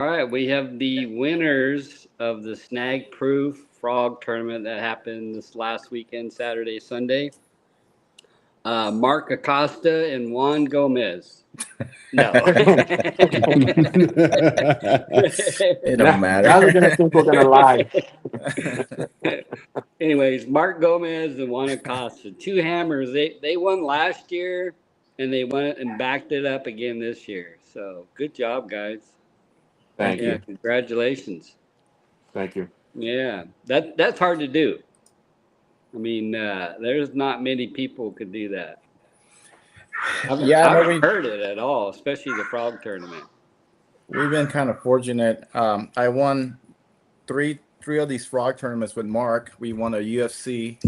All right, we have the winners of the Snag Proof Frog Tournament that happened this last weekend, Saturday, Sunday. Mark Acosta and Juan Gomez. No. It don't Now they're gonna matter. think we're gonna lie. Anyways, Mark Gomez and Juan Acosta, two hammers. They won last year, and they went and backed it up again this year. So good job, guys. Thank Yeah, you. congratulations. Thank you. Yeah, that's hard to do. I mean, there's not many people could do that. Yeah, I no, haven't heard it at all, especially the frog tournament. we've been kind of fortunate. I won three of these frog tournaments with Mark. We won a UFC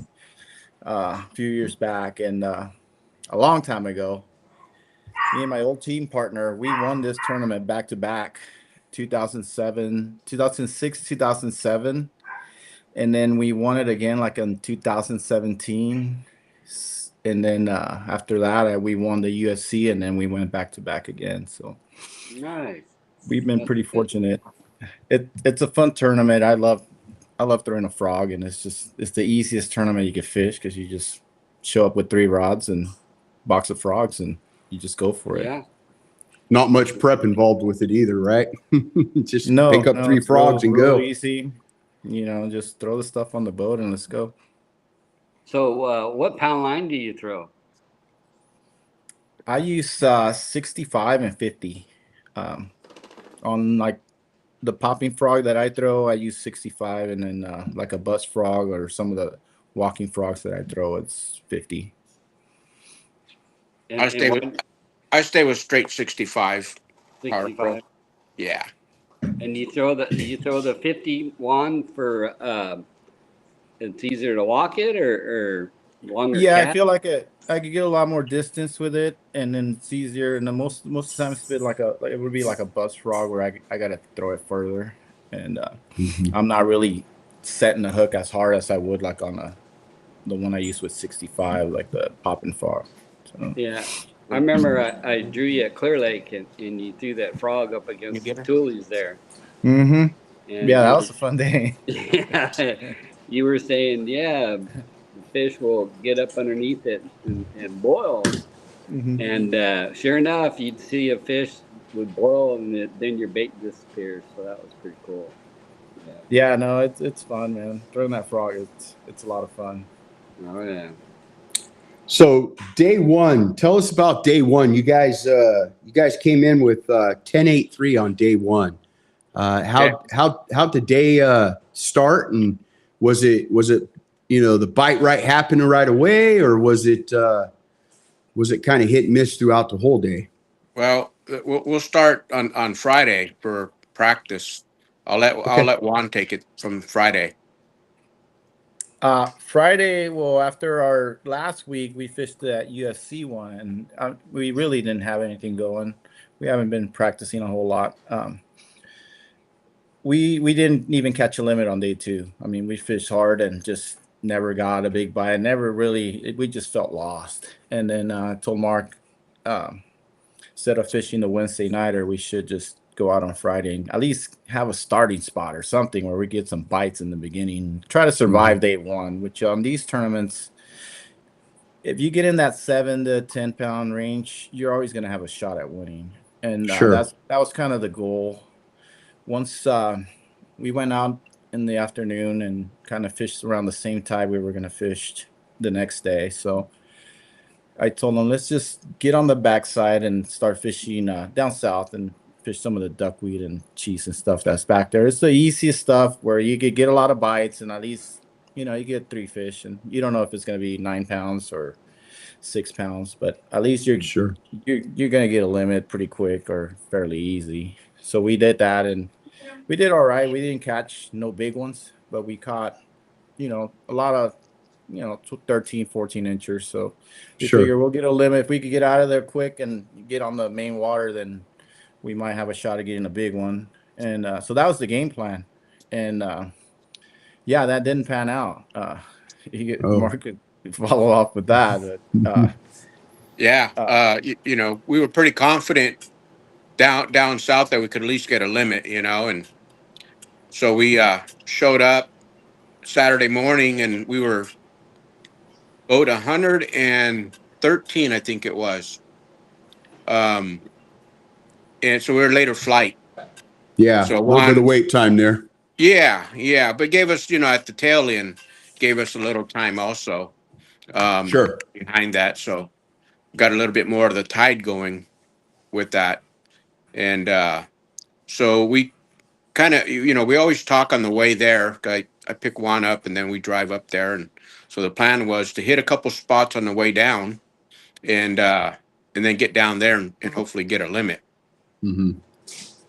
a few years back, and a long time ago, me and my old team partner, we won this tournament back to back, 2007, 2006, 2007, and then we won it again like in 2017. And then after that, we won the UFC, and then we went back to back again. So Nice. we've been That's pretty good. fortunate. It's a fun tournament. I love throwing a frog, and it's the easiest tournament you could fish because you just show up with three rods and box of frogs, and you just go for it. Yeah. Not much prep involved with it either, right? Just No, pick up no, three it's real, frogs and real go. easy. Just throw the stuff on the boat and let's go. So, what pound line do you throw? I use 65 and 50. Um, on like the popping frog that I throw, I use 65, and then like a bus frog or some of the walking frogs that I throw, it's 50. And I stay with what I stay with straight 65 power pro. 65? Yeah. And you throw the 51 for it's easier to walk it or longer Yeah, I cat. feel like I could get a lot more distance with it, and then it's easier. And the most of the time, it's been like it would be like a bus frog where I gotta throw it further, and Mhm. I'm not really setting the hook as hard as I would like on the one I used with 65, like the popping frog. So Yeah. I remember I drew you at Clear Lake and you threw that frog up You against the get her? tulies there. hmm And yeah, that you was a fun day. yeah, you were saying, yeah, the fish will get up underneath it and boil. hmm And sure enough, you'd see a fish would boil and then your bait disappears. So that was pretty cool. Yeah. Yeah, no, it's fun, man. Throwing that frog, it's a lot of fun. Oh yeah. So day one, tell us about day one. You guys came in with 10-8-3 on day one. Yeah. How'd the day start, and was it the bite right happening right away, or was it kind of hit and miss throughout the whole day? Well, we'll start on Friday for practice. I'll Okay. let Juan take it from Friday. Friday, well, after our last week, we fished that UFC one, and we really didn't have anything going. We haven't been practicing a whole lot. We didn't even catch a limit on day two. I mean, we fished hard and just never got a big bite. Never really. We just felt lost. And then I told Mark, um, instead of fishing the Wednesday nighter, we should just go out on Friday and at least have a starting spot or something where we get some bites in the beginning. Try to survive Mhm. day one. Which these tournaments, if you get in that 7 to 10 pound range, you're always going to have a shot at winning. And Sure. that was kind of the goal. Once we went out in the afternoon and kind of fished around the same tide we were going to fish the next day. So I told them, let's just get on the backside and start fishing down south and fish some of the duckweed and cheese and stuff that's back there. It's the easiest stuff where you could get a lot of bites, and at least you get three fish, and you don't know if it's going to be 9 pounds or 6 pounds, but at least Sure. you're going to get a limit pretty quick or fairly easy. So we did that, and we did all right. We didn't catch no big ones, but we caught a lot of 13, 14 inches. So we Sure. figure we'll get a limit. If we could get out of there quick and get on the main water, then we might have a shot at getting a big one. And so that was the game plan. And yeah, that didn't pan out. Oh. Mark could follow off with that. But Yeah. uh, We were pretty confident down south that we could at least get a limit, and so we showed up Saturday morning, and we were boat 113, I think it was. Um, and so we were later flight. Yeah, So over the Juan, wait time there. yeah, but gave us, at the tail end, gave us a little time also Sure. behind that. So got a little bit more of the tide going with that. And so we kind of, we always talk on the way there. I pick Juan up and then we drive up there. And so the plan was to hit a couple spots on the way down and then get down there and hopefully get a limit. Hmm.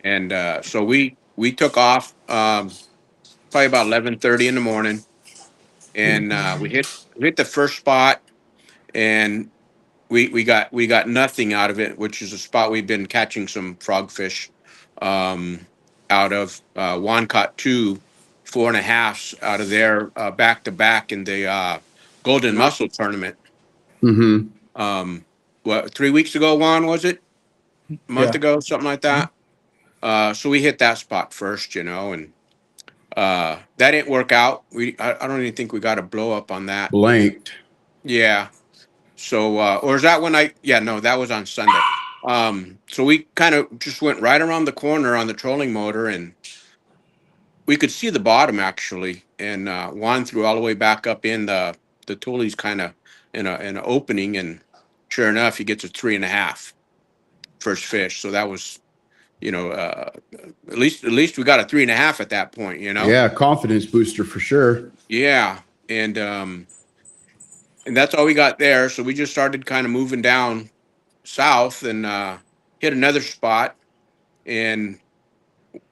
And so we took off probably about 11:30 in the morning, and we hit the first spot, and we got nothing out of it, which is a spot we've been catching some frogfish out of. Juan caught two 4.5s out of there back to back in the Golden Mussel tournament. Hmm. What, 3 weeks ago, Juan, was it? A month Yeah. ago, something like that. So we hit that spot first, and that didn't work out. I don't even think we got a blow up on that. Blanked. Yeah. So or is that when yeah, no, that was on Sunday. So we kind of just went right around the corner on the trolling motor, and we could see the bottom actually, and Juan threw all the way back up in the Tully's kind of in an opening, and sure enough he gets a 3.5 first fish. So that was, at least we got a 3.5 at that point. Yeah, confidence booster for sure. Yeah. And that's all we got there. So we just started kind of moving down south and hit another spot, and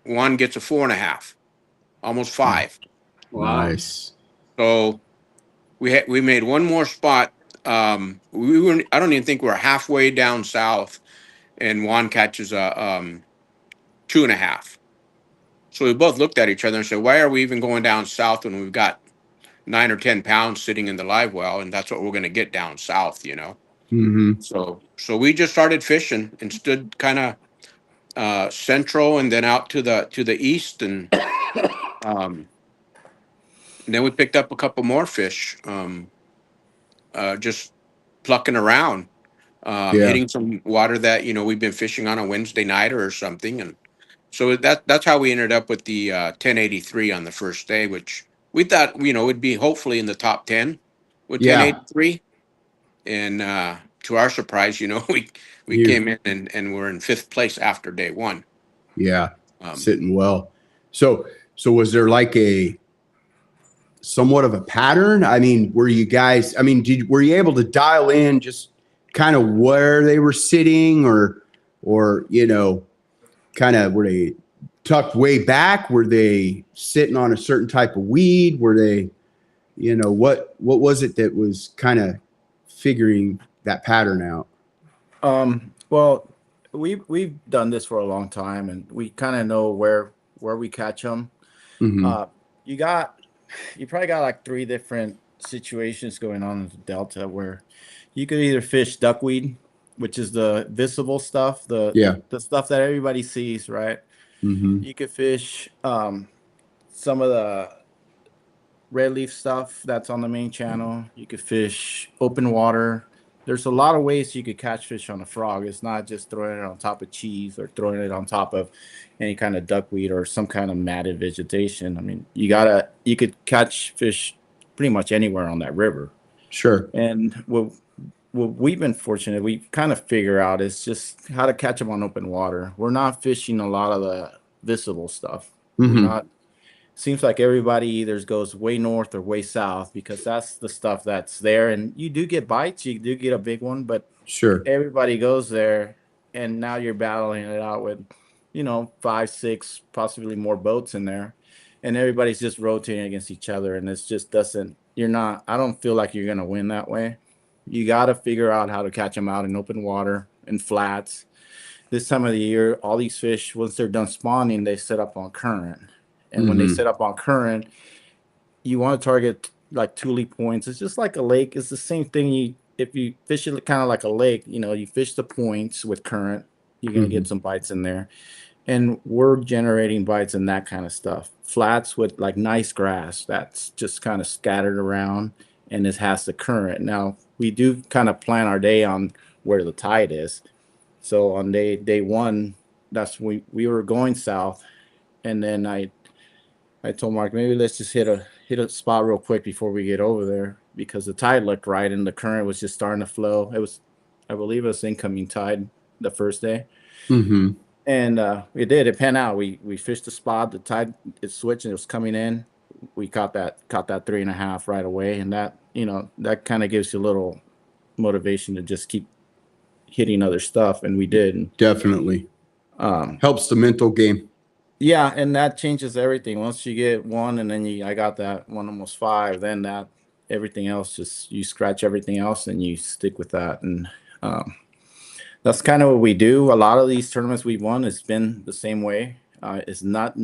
one gets a 4.5, almost 5. Wow. Nice. So we made one more spot. I don't even think we're halfway down south, and Juan catches a 2.5. So we both looked at each other and said, "Why are we even going down south when we've got 9 or 10 pounds sitting in the live well, and that's what we're going to get down south?" Hmm. So we just started fishing and stood kind of central and then out to the east, um, and then we picked up a couple more fish, just plucking around, Yeah. hitting some water that we've been fishing on a Wednesday night or something, and so that's how we ended up with the 1083 on the first day, which we thought would be hopefully in the top 10 with Yeah. 1083. And to our surprise, we You. came in and we're in 5th place after day one. Yeah. Um, Sitting well. So was there like a somewhat of a pattern? I mean, were you guys, were you able to dial in just kind of where they were sitting or, kind of, were they tucked way back? Were they sitting on a certain type of weed? Were they, what was it that was kind of figuring that pattern out? Well, we've done this for a long time, and we kind of know where we catch them. Mhm. You probably got like 3 different situations going on in the Delta where you could either fish duckweed, which is the visible stuff, Yeah. the stuff that everybody sees, right? Mhm. You could fish some of the red leaf stuff that's on the main channel. You could fish open water. There's a lot of ways you could catch fish on a frog. It's not just throwing it on top of cheese or throwing it on top of any kind of duckweed or some kind of matted vegetation. I mean, you could catch fish pretty much anywhere on that river. Sure. And what we've been fortunate, we kind of figure out is just how to catch them on open water. We're not fishing a lot of the visible stuff. We're Mhm. not. Seems like everybody either goes way north or way south because that's the stuff that's there. And you do get bites, you do get a big one, but Sure. everybody goes there, and now you're battling it out with, 5, 6, possibly more boats in there, and everybody's just rotating against each other, and it's just doesn't. You're not. I don't feel like you're gonna win that way. You got to figure out how to catch them out in open water and flats. This time of the year, all these fish, once they're done spawning, they set up on current. And when they Mhm. set up on current, you want to target like Thule points. It's just like a lake. It's the same thing. If you fish it kind of like a lake, you fish the points with current, you're gonna get some bites in there. And we're generating bites and that kind of stuff. Flats with like nice grass that's just kind of scattered around, and it has the current. Now we do kind of plan our day on where the tide is. So on day one, that's we were going south, and then I told Mark, maybe let's just hit a spot real quick before we get over there, because the tide looked right and the current was just starting to flow. It was, I believe it was incoming tide the first day. Mm-hmm. And it did. It panned out. We fished the spot. The tide it switched and it was coming in. We caught that 3.5 right away, and that that kind of gives you a little motivation to just keep hitting other stuff, and we did. And, Definitely helps the mental game. yeah, and that changes everything. Once you get one, and then I got that one almost 5. Then that everything else just you scratch everything else and you stick with that, and that's kind of what we do. A lot of these tournaments we've won has been the same way. It's not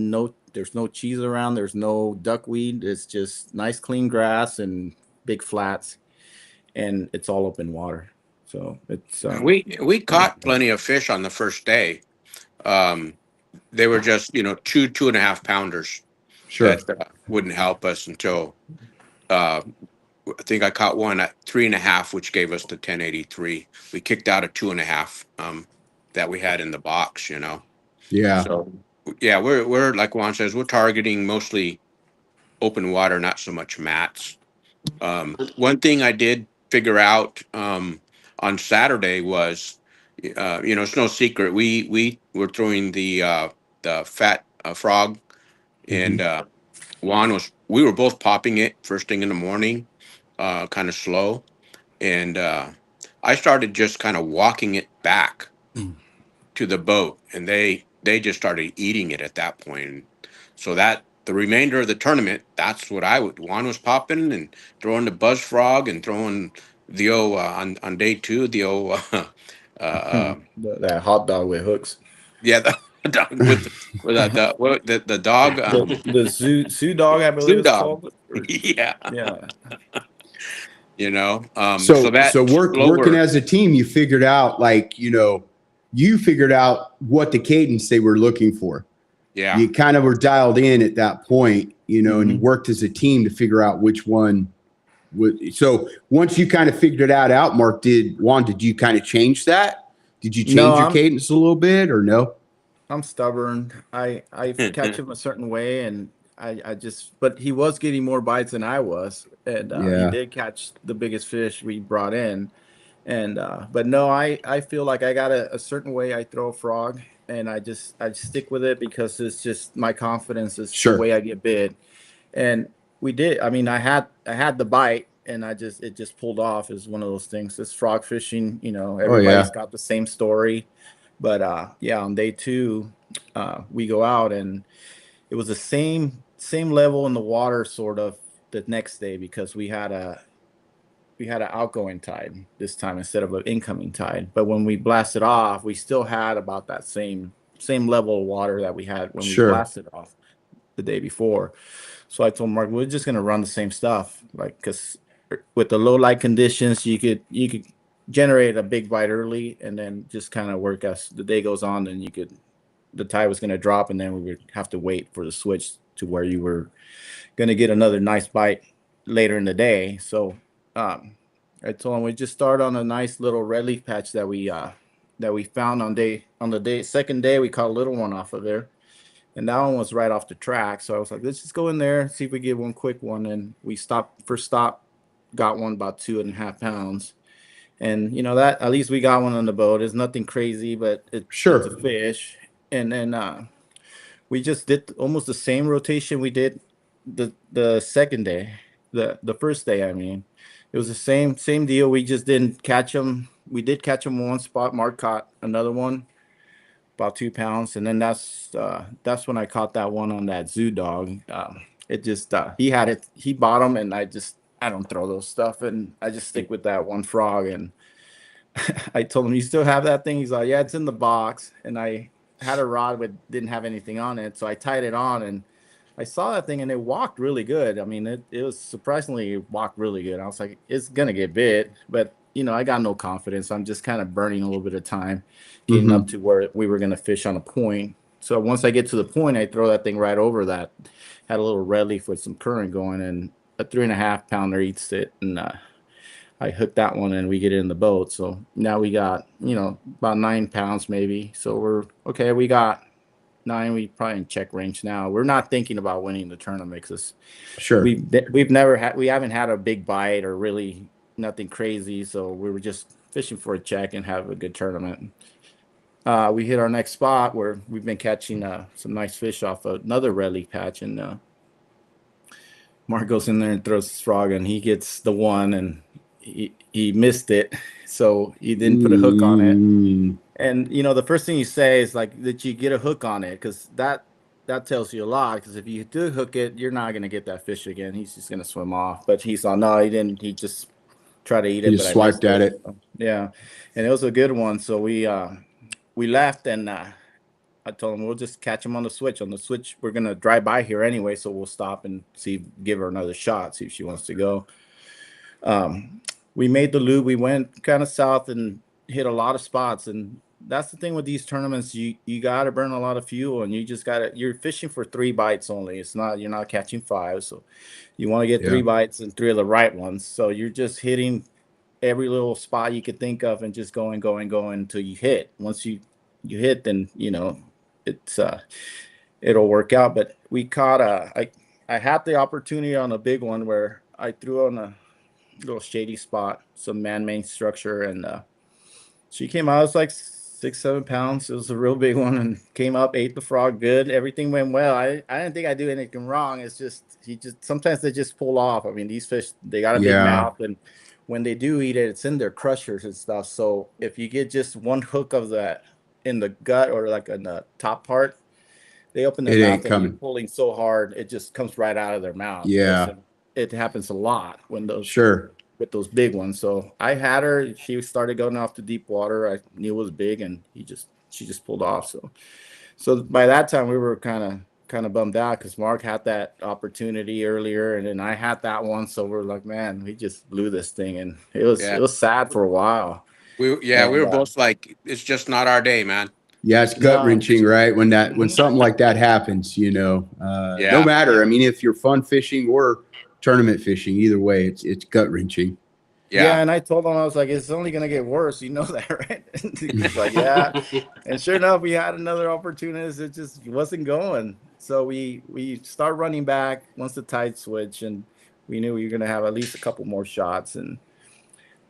there's no cheese around. There's no duckweed. It's just nice clean grass and big flats, and it's all open water. So it's We caught plenty of fish on the first day. They were just 2.5 pounders Sure. that wouldn't help us until I think I caught one at 3.5, which gave us the 1083. We kicked out a 2.5 that we had in the box. Yeah. So yeah, we're like Juan says, we're targeting mostly open water, not so much mats. One thing I did figure out on Saturday was, it's no secret we were throwing the fat frog, and we were both popping it first thing in the morning, kind of slow, and I started just kind of walking it back to the boat, and they just started eating it at that point. So that the remainder of the tournament, that's what I would. Juan was popping and throwing the buzz frog and throwing the on day 2 the that hot dog with hooks. yeah, the dog the dog The zoo dog, I believe zoo it's dog. called. Or, Yeah, yeah. So that So working slower. as a team, you figured out you figured out what the cadence they were looking for. Yeah, You kind of were dialed in at that point, and you worked as a team to figure out which one would. So once you kind of figured it out, Mark, Juan, did you kind of change that? Did you change your cadence a little bit or no? I'm stubborn. I catch him a certain way, and I just. But he was getting more bites than I was, and he did catch the biggest fish we brought in. And but no, I feel like I got a certain way I throw a frog, and I stick with it because it's just my confidence is the way I get bit. And we did. I mean, I had the bite, and it just pulled off. Is one of those things. It's frog fishing. Everybody's got the same story. But yeah, on day 2, we go out, and it was the same level in the water sort of the next day, because we had an outgoing tide this time instead of an incoming tide. But when we blasted off, we still had about that same level of water that we had when we blasted off the day before. So I told Mark, we're just gonna run the same stuff, because with the low light conditions, you could generate a big bite early, and then just kind of work as the day goes on. Then the tide was gonna drop, and then we would have to wait for the switch to where you were gonna get another nice bite later in the day. So I told him we just start on a nice little red leaf patch that we found on the second day. We caught a little one off of there, and that one was right off the track. So I was like, let's just go in there, see if we get one quick one. And we first stop, got one about 2.5 pounds, and that at least we got one on the boat. It's nothing crazy, but it's a fish. And then we just did almost the same rotation we did the second day, the first day. I mean, it was the same deal. We just didn't catch them. We did catch them one spot. Mark caught another one, about 2 pounds, and then that's when I caught that one on that zoo dog. It just he had it. He bought them, and I don't throw those stuff, and I just stick with that one frog. And I told him, "You still have that thing?" He's like, "Yeah, it's in the box." And I had a rod but didn't have anything on it, so I tied it on, and I saw that thing, and it walked really good. I mean, it was surprisingly walked really good. I was like, it's gonna get bit, but I got no confidence. I'm just kind of burning a little bit of time getting up to where we were going to fish on a point. So once I get to the point, I throw that thing right over that. Had a little red leaf with some current going, and a 3.5 pounder eats it. And I hooked that one and we get it in the boat. So now we got, about 9 pounds maybe. So we're okay. We got 9. We probably in check range now. We're not thinking about winning the tournament because Sure. we haven't had a big bite or really nothing crazy. So we were just fishing for a check and have a good tournament. We hit our next spot where we've been catching some nice fish off another red leaf patch, and Mark goes in there and throws his frog, and he gets the one, and he missed it, so he didn't put a hook on it. And the first thing you say is like that you get a hook on it, because that tells you a lot. Because if you do hook it, you're not gonna get that fish again. He's just gonna swim off. But he saw no, he didn't. He just tried to eat it. He just swiped at it. Yeah, and it was a good one. So we left, and I told him we'll just catch him on the switch. On the switch, we're gonna drive by here anyway, so we'll stop and give her another shot, see if she wants to go. We made the loop. We went kind of south and hit a lot of spots, and that's the thing with these tournaments. You got to burn a lot of fuel, and you're fishing for 3 bites only. You're not catching 5, so you want to get 3 bites and 3 of the right ones. So you're just hitting every little spot you could think of and just going until you hit. Once you hit, then it's it'll work out. But we caught I had the opportunity on a big one where I threw on a little shady spot, some man-made structure, and she came out. It was like 6-7 pounds. It was a real big one, and came up, ate the frog good. Everything went well. I didn't think I do anything wrong. It's just sometimes they just pull off. I mean, these fish, they got a big mouth, and when they do eat it, it's in their crushers and stuff. So if you get just one hook of that in the gut or like in the top part, they open their mouth and you're pulling so hard it just comes right out of their mouth. Yeah, it happens a lot when those with those big ones. So I had her. She started going off to deep water. I knew it was big, and she just pulled off. So by that time we were kind of bummed out because Mark had that opportunity earlier, and then I had that one. So we're like, man, we just blew this thing, and it was sad for a while. We were both like, it's just not our day, man. Yeah, it's gut wrenching, right? When something like that happens, no matter. I mean, if you're fun fishing or tournament fishing, either way, it's gut wrenching. Yeah, and I told him, I was like, it's only gonna get worse. You know that, right? He's like, yeah. And sure enough, we had another opportunity. It just wasn't going. So we start running back once the tide switched, and we knew we were gonna have at least a couple more shots. And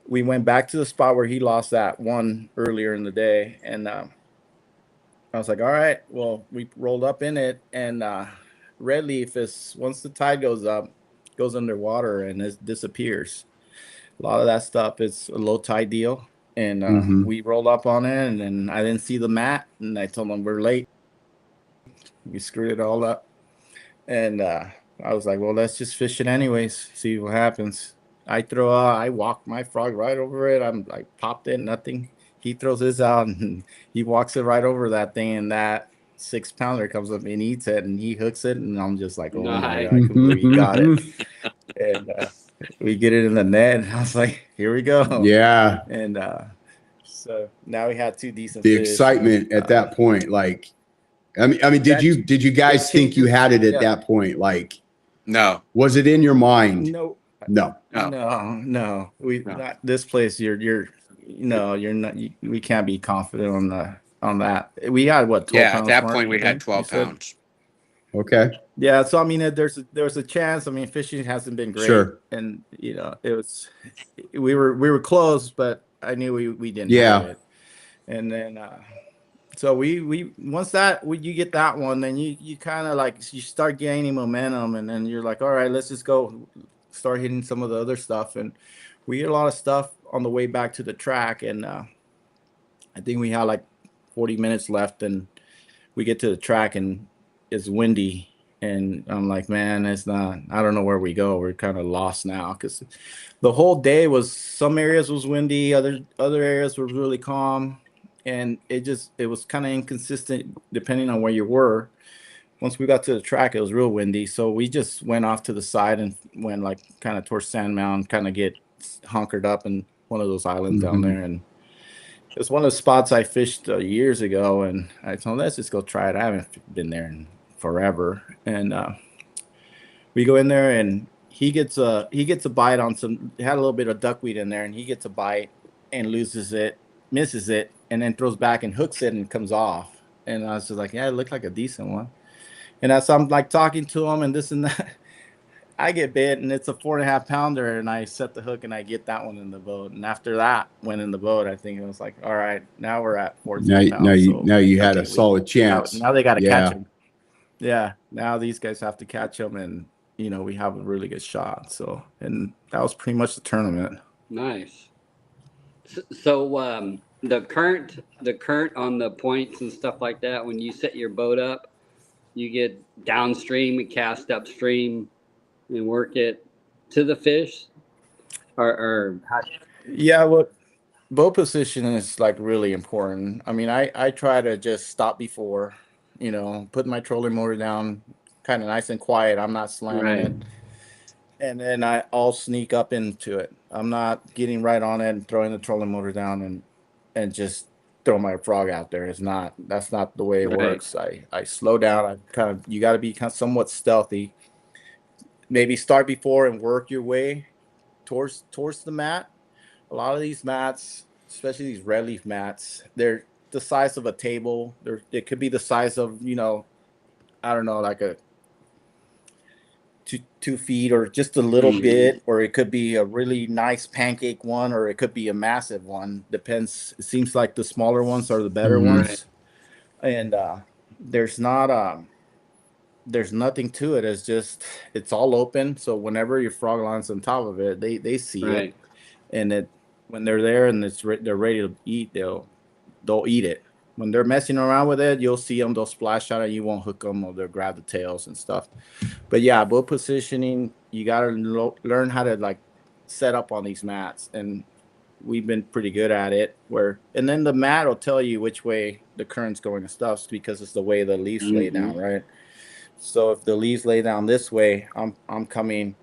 we went back to the spot where he lost that one earlier in the day, and I was like, all right, well, we rolled up in it, and red leaf is, once the tide goes up, goes underwater and it disappears. A lot of that stuff is a low tide deal, and we rolled up on it, and then I didn't see the mat, and I told them we're late. We screwed it all up, and I was like, well, let's just fish it anyways, see what happens. I walked my frog right over it. I'm like, popped it, nothing. He throws his out, and he walks it right over that thing, and that 6 pounder comes up and eats it, and he hooks it, and I'm just like, oh my God, I can't believe he got it. And we get it in the net, and I was like, here we go. Yeah. And so now we had 2 decent the fish. Excitement at that point, like, I mean, did you guys think you had it at that point? Like, no, was it in your mind? No. We not this place. You're not. We can't be confident on that. We had what? 12 pounds, at that Mark, point we had 12 pounds. Okay. Yeah, so I mean, there's a chance. I mean, fishing hasn't been great, Sure. And it was, we were close, but I knew we didn't have it. And then so we once you get that one, then you kind of like, you start gaining momentum, and then you're like, all right, let's just go start hitting some of the other stuff. And we hit a lot of stuff on the way back to the track, and I think we had like 40 minutes left, and we get to the track, and it's windy, and I'm like, man, I don't know where we go. We're kind of lost now, because the whole day was, some areas was windy, other areas were really calm, and it was kind of inconsistent depending on where you were. Once we got to the track, it was real windy, so we just went off to the side and went like kind of towards Sand Mound, kind of get hunkered up and one of those islands down Mhm. there, and it's one of the spots I fished years ago. And I told him, let's just go try it. I haven't been there in forever, and we go in there, and he gets a bite on some. Had a little bit of duckweed in there, and he gets a bite and loses it, misses it, and then throws back and hooks it and comes off. And I was just like, yeah, it looked like a decent one. And as I'm like talking to him and this and that, I get bit, and it's a 4.5 pounder, and I set the hook and I get that one in the boat. And after that went in the boat, I think it was like, all right, now we're at 14 pounds. So Now you had a okay, solid chance. now they got to catch Yeah. him. Yeah, now these guys have to catch him, and we have a really good shot. So, and that was pretty much the tournament. Nice. So the current on the points and stuff like that, when you set your boat up, you get downstream and cast upstream and work it to the fish, or how? Yeah, well, boat position is like really important. I mean, I try to just stop before, put my trolling motor down, kind of nice and quiet. I'm not slamming Right. it, and then I'll sneak up into it. I'm not getting right on it and throwing the trolling motor down and just throw my frog out there. That's not the way it Right. works. I slow down. You got to be kind of somewhat stealthy. Maybe start before and work your way towards the mat. A lot of these mats, especially these red leaf mats, they're the size of a table. It could be the size of, I don't know, like a 2 feet or just a little Mhm. bit, or it could be a really nice pancake one, or it could be a massive one. Depends. It seems like the smaller ones are the better Mhm. Right. ones, and there's not there's nothing to it. It's all open. So whenever your frog line's on top of it, they see it, Right. and when they're there and they're ready to eat, they'll eat it. When they're messing around with it, you'll see them. They'll splash out, and you won't hook them, or they'll grab the tails and stuff. But yeah, boat positioning, you got to learn how to like set up on these mats, and we've been pretty good at it. And then the mat will tell you which way the current's going and stuff because it's the way the leaves lay down, Mhm. right? So if the leaves lay down this way, I'm coming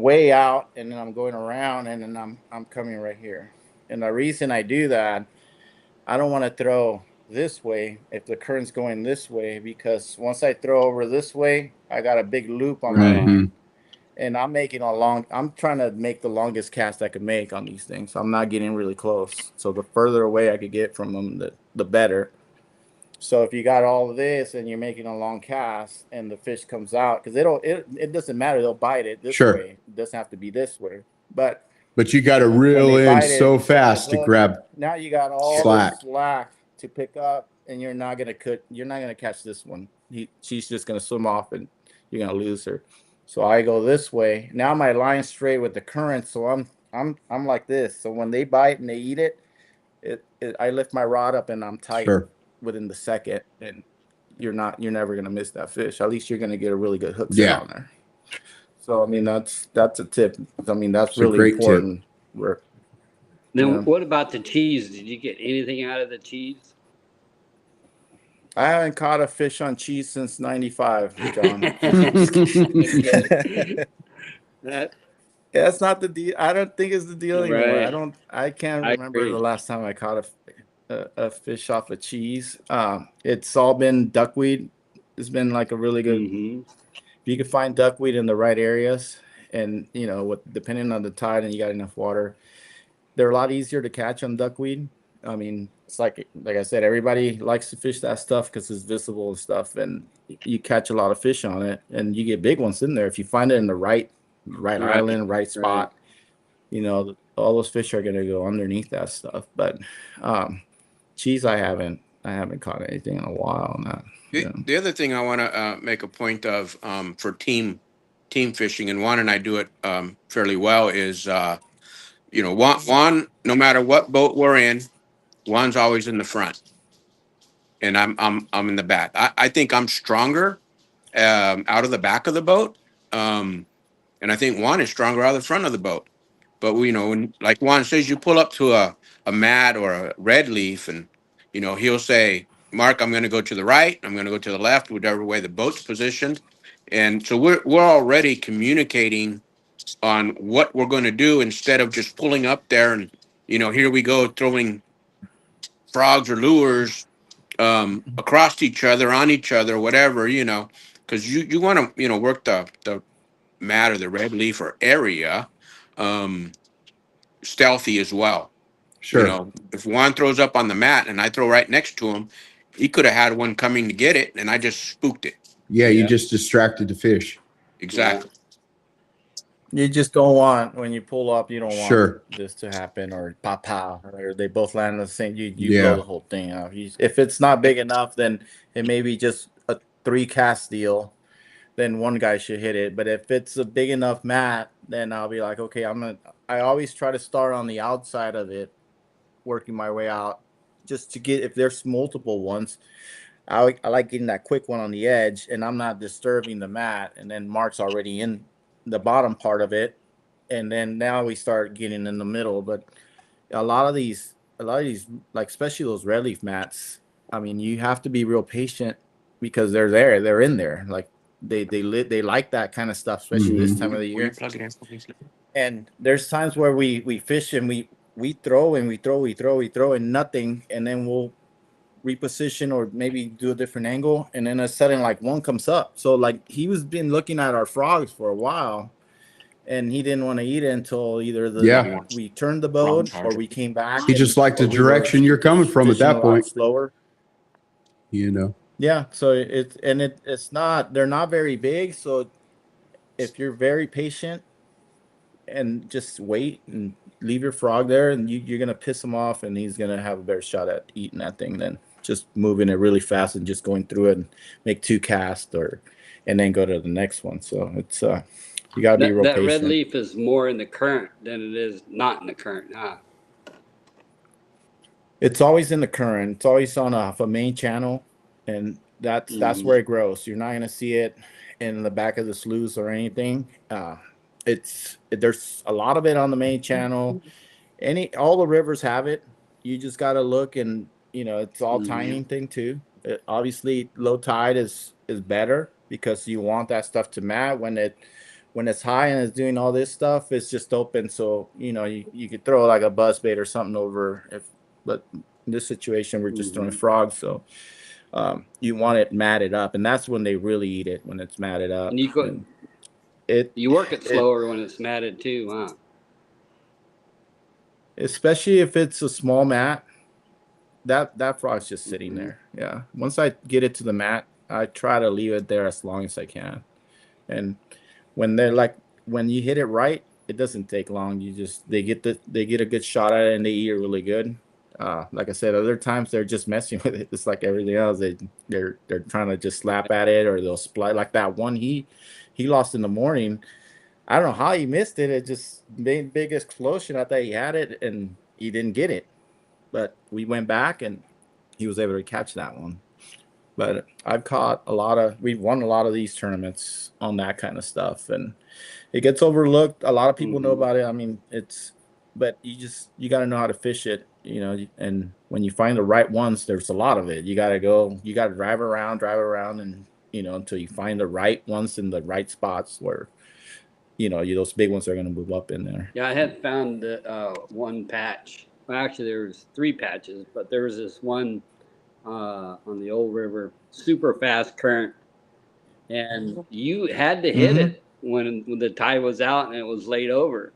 way out, and then I'm going around, and then I'm coming right here. And the reason I do that, I don't want to throw this way if the current's going this way, because once I throw over this way, I got a big loop on my Right. line, and I'm trying to make the longest cast I could make on these things. I'm not getting really close. So the further away I could get from them, the better. So if you got all of this and you're making a long cast and the fish comes out, because it doesn't matter, they'll bite it this Sure. way. It doesn't have to be this way. But But you got to when reel they in bite it so and set the fast to hook, grab now you got all slack. this slack to pick up, and you're not gonna catch this one. She's just gonna swim off, and you're gonna lose her. So I go this way. Now my line's straight with the current, so I'm like this. So when they bite and they eat I lift my rod up and I'm tight Sure. within the second, and you're never gonna miss that fish. At least you're gonna get a really good hook set Yeah. on there. So I mean that's a tip. I mean that's It's a really great tip. important. Where Then Yeah. what about the cheese? Did you get anything out of the cheese? I haven't caught a fish on cheese since '95, John. Just kidding. That That's not the deal. I don't think it's the deal anymore. right. I can't I remember the agree. last time I caught a fish off of cheese. It's all been duckweed. It's been like a really good. Mhm. If you can find duckweed in the right areas, and depending on the tide and you got enough water, they're a lot easier to catch on duckweed. I mean, it's like I said, everybody likes to fish that stuff because it's visible and stuff, and you catch a lot of fish on it, and you get big ones in there if you find it in the right Right. island, right Right. spot. All those fish are gonna go underneath that stuff. But cheese, I haven't caught anything in a while on that. Yeah. The other thing I want to make a point of for team fishing, and Juan and I do it fairly well, is Juan, no matter what boat we're in, Juan's always in the front, and I'm in the back. I think I'm stronger out of the back of the boat, and I think Juan is stronger out of the front of the boat. But when, like Juan says, you pull up to a mat or a red leaf, and he'll say, "Mark, I'm going to go to the right. I'm going to go to the left, whichever way the boat's positioned." And so we're already communicating on what we're going to do instead of just pulling up there and, here we go throwing frogs or lures across each other, on each other, whatever, because you want to, work the mat or the red leaf or area um, stealthy as well. Sure. If Juan throws up on the mat and I throw right next to him, he could have had one coming to get it, and I just spooked it. Yeah, you Yeah. just distracted the fish. Exactly. You just don't want, when you pull up, you don't Sure. want this to happen, or pow, or they both land on the same. You Yeah. blow the whole thing out. If it's not big enough, then it may be just a 3-cast deal. Then one guy should hit it. But if it's a big enough mat, then I'll be like, okay, I always try to start on the outside of it, working my way out, just to get, if there's multiple ones. I like getting that quick one on the edge, and I'm not disturbing the mat. And then Mark's already in the bottom part of it, and then now we start getting in the middle. But a lot of these, like especially those red leaf mats, I mean, you have to be real patient because they're in there. Like they like that kind of stuff, especially this time of the Will you year. plug it in for me, please? And there's times where we fish and we throw and we throw and nothing, and then we'll reposition or maybe do a different angle, and then a sudden like one comes up. So like he was been looking at our frogs for a while, and he didn't want to eat it until either Yeah. we turned the boat or we came back. He just liked the or we direction were you're coming from at fishing a that lot point. slower. Yeah, so it's not, they're not very big. So if you're very patient and just wait and leave your frog there, and you're gonna piss him off, and he's gonna have a better shot at eating that thing than just moving it really fast and just going through it and make 2 casts and then go to the next one. So it's you gotta be real That patient. red leaf is more in the current than it is not in the current. It's always in the current. It's always on a main channel, and that's where it grows. You're not gonna see it in the back of the sloughs or anything. There's a lot of it on the main channel. All the rivers have it. You just gotta look, and it's all timing thing too. Obviously, low tide is better because you want that stuff to mat. When it's high and it's doing all this stuff, it's just open. So you could throw like a buzz bait or something over. But in this situation, we're just throwing frogs, so you want it matted up, and that's when they really eat it, when it's matted up. And you work it slower when it's matted too, huh? Especially if it's a small mat. That frog's just sitting there. Yeah. Once I get it to the mat, I try to leave it there as long as I can. And when you hit it right, it doesn't take long. They get a good shot at it, and they eat it really good. Like I said, other times they're just messing with it. It's like everything else. They're trying to just slap at it, or they'll splice. Like that one he lost in the morning. I don't know how he missed it. It just made big explosion. I thought he had it, and he didn't get it. But we went back, and he was able to catch that one. But we've won a lot of these tournaments on that kind of stuff, and it gets overlooked. A lot of people know about it. I mean, but you got to know how to fish it, and when you find the right ones, there's a lot of it. You got to drive around, and, until you find the right ones in the right spots where, those big ones are going to move up in there. Yeah, I had found one patch. Well, actually, there was 3 patches, but there was this one on the old river, super fast current, and you had to hit it when the tide was out and it was laid over.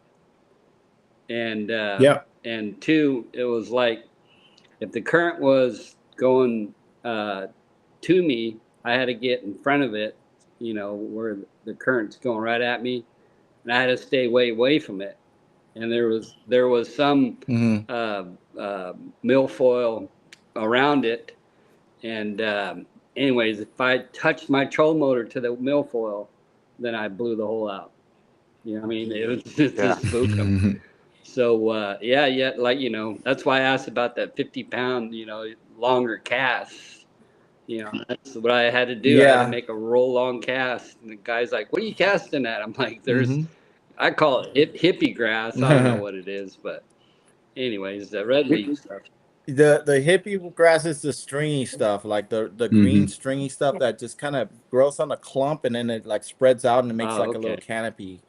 And and 2, it was like if the current was going to me, I had to get in front of it, where the current's going right at me, and I had to stay way away from it. And there was some milfoil around it, and anyways, if I touched my trolling motor to the milfoil, then I blew the hole out. You know what I mean? It was just to spook them. So like that's why I asked about that 50-pound, longer cast. That's what I had to do. I had to make a roll long cast, and the guy's like, "What are you casting at?" I'm like, I call it hippie grass. I don't know what it is, but anyways, the red leaf stuff. The hippie grass is the stringy stuff, like the green stringy stuff that just kind of grows on a clump, and then it like spreads out and it makes a little canopy.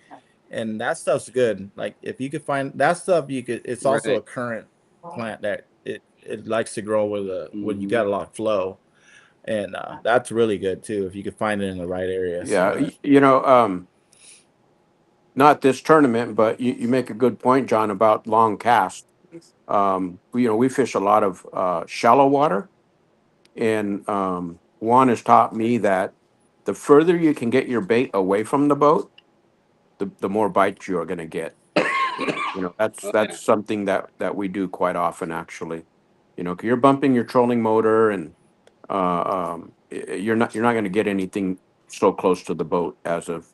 and that stuff's good. Like if you could find that stuff, you could. It's also Right. a current plant that it likes to grow with when you Mhm. got a lot of flow, and that's really good too if you could find it in the right area. Yeah, So not this tournament, but you make a good point, John, about long cast. We fish a lot of shallow water, and Juan has taught me that the further you can get your bait away from the boat, the more bites you are going to get. That's Oh, that's yeah. something that we do quite often, actually. 'Cause you're bumping your trolling motor, and you're not going to get anything so close to the boat as of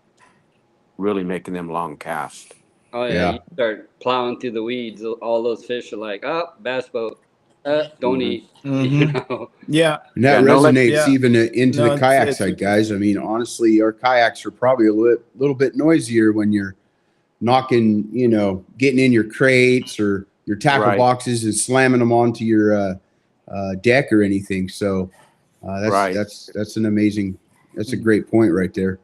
really making them long cast. Oh yeah, Yeah. you start plowing through the weeds. All those fish are like, oh, bass boat. Don't Hmm. eat. You hmm know. yeah, And that Yeah, no, resonates yeah, even into the no, kayak it's side, guys. I mean, honestly, our kayaks are probably a little bit noisier when you're knocking, getting in your crates or your tackle right, boxes and slamming them onto your deck or anything. So that's right. that's an amazing, that's a great point right there.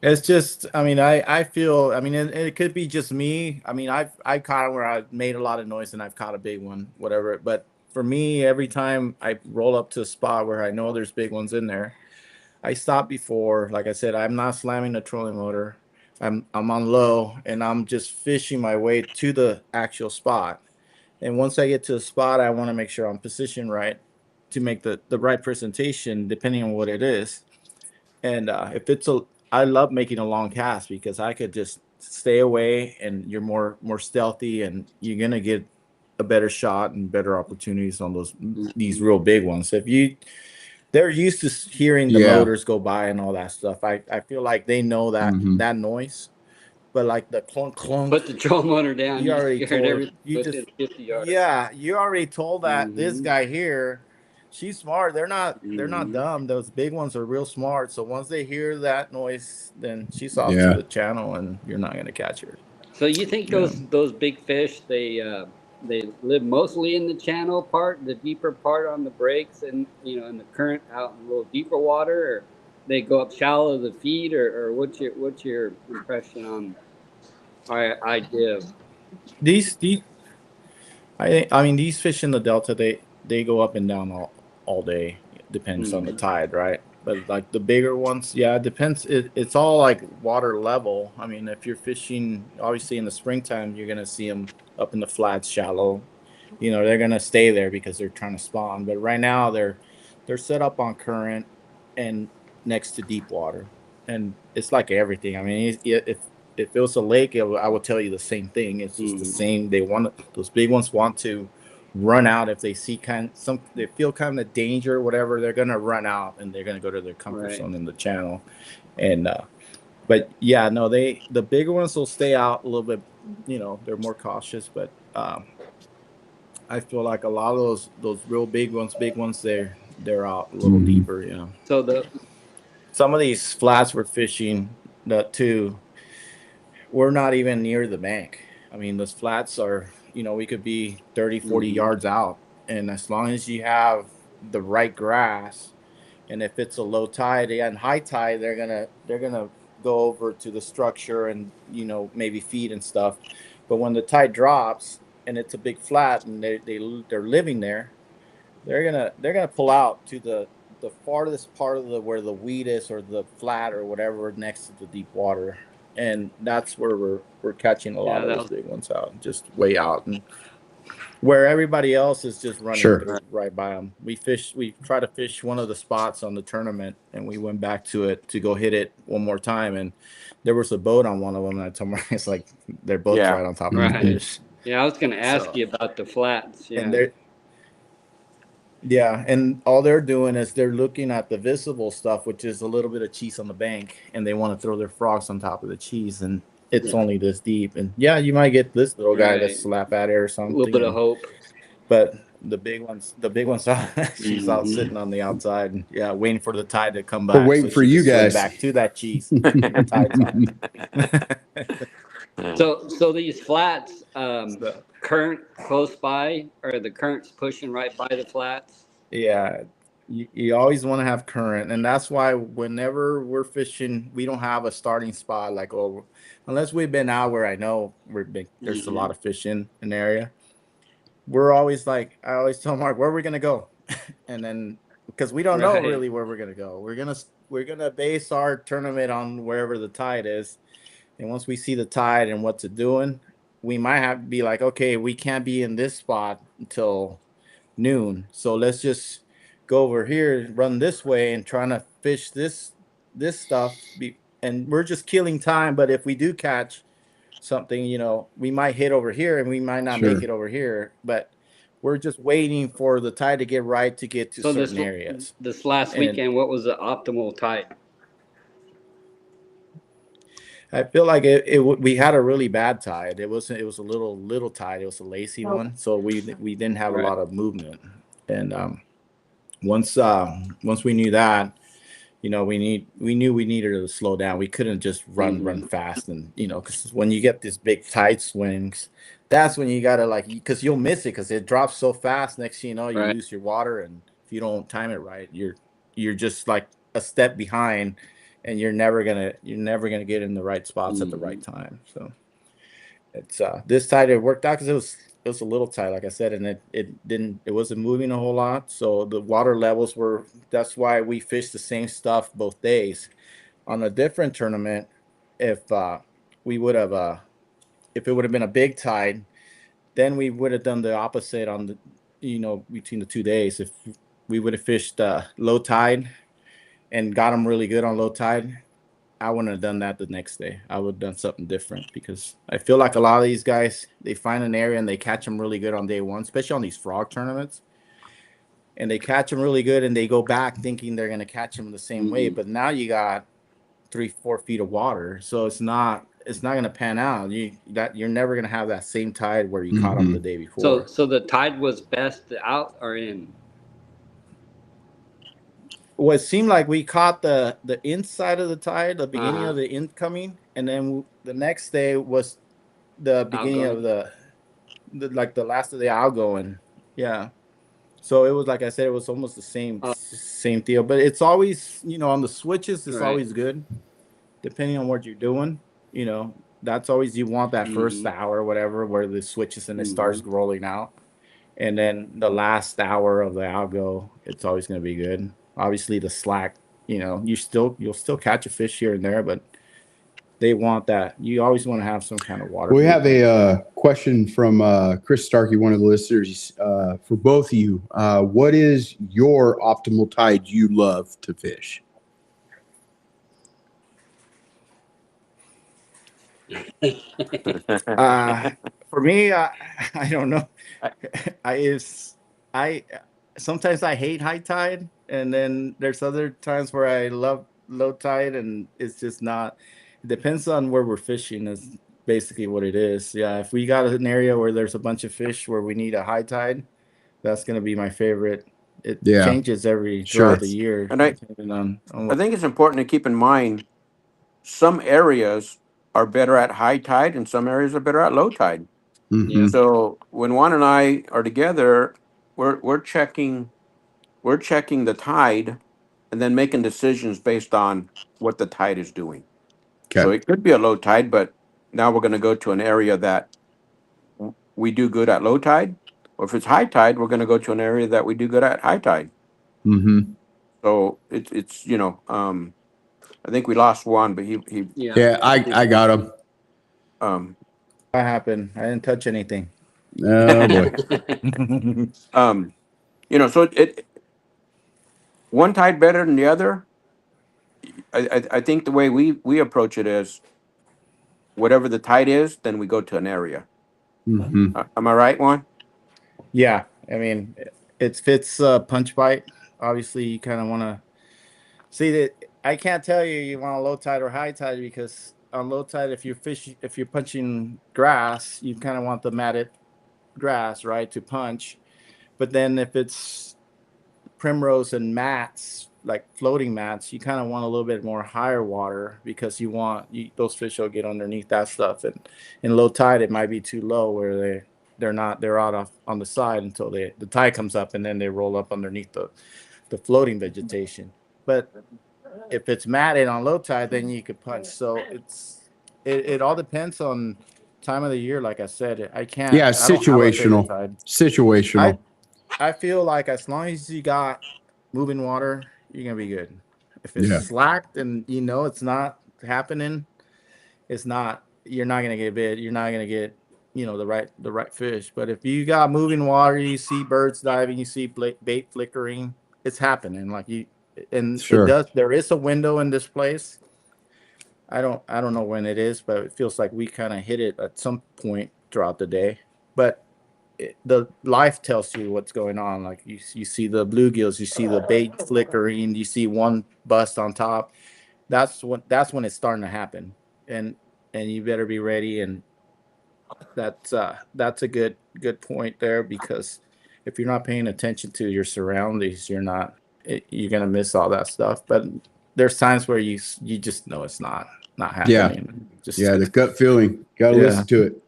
It's just, I mean, I feel, I mean, it could be just me. I mean, I caught it where I made a lot of noise and I've caught a big one, whatever. But for me, every time I roll up to a spot where I know there's big ones in there, I stop before. Like I said, I'm not slamming the trolling motor. I'm on low and I'm just fishing my way to the actual spot. And once I get to the spot, I want to make sure I'm positioned right to make the right presentation, depending on what it is. And if it's a, I love making a long cast because I could just stay away and you're more stealthy and you're gonna get a better shot and better opportunities on these Mhm. real big ones. If you they're used to hearing the Yeah. motors go by and all that stuff. I feel like they know Hmm. that noise, but like the clunk clunk, Put the troll motor down. you You already scared told everything you just within 50 yards. yeah, you already told that this Hmm. guy here, she's smart. They're not Hmm. dumb. Those big ones are real smart. So once they hear that noise, then she's off to Yeah. the channel and you're not gonna catch her. So you think Yeah. those big fish they live mostly in the channel part, the deeper part on the breaks, and in the current out in a little deeper water, or they go up shallow to feed, or what's your impression on our idea of? These I mean these fish in the delta they go up and down all day. It depends on the Mhm. tide, right? But like the bigger ones, yeah, it depends. It's all like water level. I mean, if you're fishing, obviously in the springtime, you're gonna see them up in the flats, shallow. They're gonna stay there because they're trying to spawn. But right now they're set up on current and next to deep water, and it's like everything. I mean, if it was a lake, I would tell you the same thing. It's just the Mhm. same. Those big ones want to run out if they see they feel kind of danger, whatever. They're gonna run out and they're gonna go to their comfort Right. zone in the channel. And but yeah, no, the bigger ones will stay out a little bit. They're more cautious, but I feel like a lot of those real big ones, they're out a little Hmm. deeper. So the Some of these flats we're fishing that too, we're not even near the bank. I mean, those flats are, we could be 30, 40 Mhm. yards out. And as long as you have the right grass, and if it's a low tide and high tide, they're gonna go over to the structure and maybe feed and stuff. But when the tide drops and it's a big flat and they're living there, they're gonna pull out to the farthest part of the where the weed is or the flat or whatever next to the deep water, and that's where we're catching a lot yeah, of that those was big ones out, just way out, and where everybody else is just running Sure. through right by them. We try to fish one of the spots on the tournament, and we went back to it to go hit it one more time, and there was a boat on one of them, and I told my it's like their boat's Yeah, right on top of the right. Hmm. fish. Yeah, I was going to ask So, you about the flats. and Yeah. they're Yeah, and all they're doing is they're looking at the visible stuff, which is a little bit of cheese on the bank, and they want to throw their frogs on top of the cheese, and it's Yeah. only this deep. And yeah, you might get this little guy to Right. slap at it or A little something, bit of and hope. but the big ones, she's out Hmm. sitting on the outside, and yeah, waiting for the tide to come We're back waiting so for she can you swim guys. back to that cheese when the tide's on. So these flats, So current close by, or the current's pushing right by the flats? yeah, You always want to have current, and that's why whenever we're fishing, we don't have a starting spot like, oh, unless we've been out where I know there's a lot of fish in an area. We're always like, I always tell Mark, where are we gonna go? And then because we don't know Right. really where we're gonna go, we're gonna base our tournament on wherever the tide is, and once we see the tide and what's it doing, we might have to be like, okay, we can't be in this spot until noon. So let's just go over here, run this way, and trying to fish this stuff. And we're just killing time. But if we do catch something, we might hit over here, and we might not make Sure. it over here. But we're just waiting for the tide to get right to get to So certain areas. this last And weekend, what was the optimal tide? I feel like we had a really bad tide. It wasn't. It was a little tide. It was a lacy one, so we didn't have a Right. lot of movement. And once we knew that, we knew we needed to slow down. We couldn't just run fast, and because when you get these big tide swings, that's when you gotta because you'll miss it because it drops so fast. Next thing you know, you Right. lose your water, and if you don't time it right, you're just like a step behind, and you're never gonna get in the right spots at the right time. So it's this tide it worked out because it was a little tight, like I said, and it wasn't moving a whole lot. So the water levels were that's why we fished the same stuff both days. On a different tournament, if we would have if it would have been a big tide, then we would have done the opposite on the between the 2 days. If we would have fished low tide and got them really good on low tide, I wouldn't have done that the next day. I would have done something different because I feel like a lot of these guys, they find an area and they catch them really good on day one, especially on these frog tournaments. And they catch them really good and they go back thinking they're going to catch them the same way. But now you got 3-4 feet of water. So it's not going to pan out. You're never going to have that same tide where you caught them the day before. So the tide was best out or in? Well, it seemed like we caught the inside of the tide, the beginning of the incoming, and then the next day was the beginning Outgoing? of the last of the outgoing. Yeah. So it was like I said, it was almost the same deal. But it's always on the switches, it's Right. always good, depending on what you're doing. That's always you want that first hour, whatever, where the switches and it starts rolling out, and then the last hour of the outgo, it's always going to be good. Obviously, the slack, you'll still catch a fish here and there, but they want that. You always want to have some kind of water. We have a question from Chris Starkey, one of the listeners, for both of you. What is your optimal tide you love to fish? For me, I don't know. I sometimes I hate high tide, and then there's other times where I love low tide, and it's just not. It depends on where we're fishing. Is basically what it is. Yeah, if we got an area where there's a bunch of fish where we need a high tide, that's gonna be my favorite. It changes throughout the year. And I think it's important to keep in mind some areas are better at high tide and some areas are better at low tide. Yeah. So when Juan and I are together, we're checking the tide and then making decisions based on what the tide is doing. So Okay. it could be a low tide, but now we're going to go to an area that we do good at low tide. Or if it's high tide, we're going to go to an area that we do good at high tide. Mm-hmm. So it's I think we lost one, but he Yeah, I got him. What happened? I didn't touch anything. Oh boy. So it one tide better than the other. I think the way we approach it is whatever the tide is, then we go to an area. Mm-hmm. Am I right, Juan? Yeah, I mean, it fits punch bite. Obviously, you kind of want to see that. I can't tell you want a low tide or high tide because on low tide, if you're punching grass, you kind of want the matted grass, right, to punch. But then if it's primrose and mats, like floating mats, you kind of want a little bit more higher water because those fish will get underneath that stuff. And in low tide, it might be too low where they're out on the side until the tide comes up and then they roll up underneath the the floating vegetation. But if it's matted on low tide, then you could punch. So it all depends on time of the year. Like I said, I can't. Yeah, I don't have a favorite situational. tide. Situational. I feel like as long as you got moving water, you're gonna be good. If it's Yeah. slacked and you know it's not happening, it's not. You're not gonna get bit. You're not gonna get the right fish. But if you got moving water, you see birds diving, you see bait flickering, it's happening. Like you, and Sure. it does. There is a window in this place. I don't know when it is, but it feels like we kind of hit it at some point throughout the day. But the life tells you what's going on. Like you see the bluegills, you see the bait flickering, you see one bust on top. That's when it's starting to happen, and you better be ready. And that's a good point there, because if you're not paying attention to your surroundings, you're gonna miss all that stuff. But there's times where you just know it's not happening. Yeah, the gut feeling. Got to Yeah. listen to it.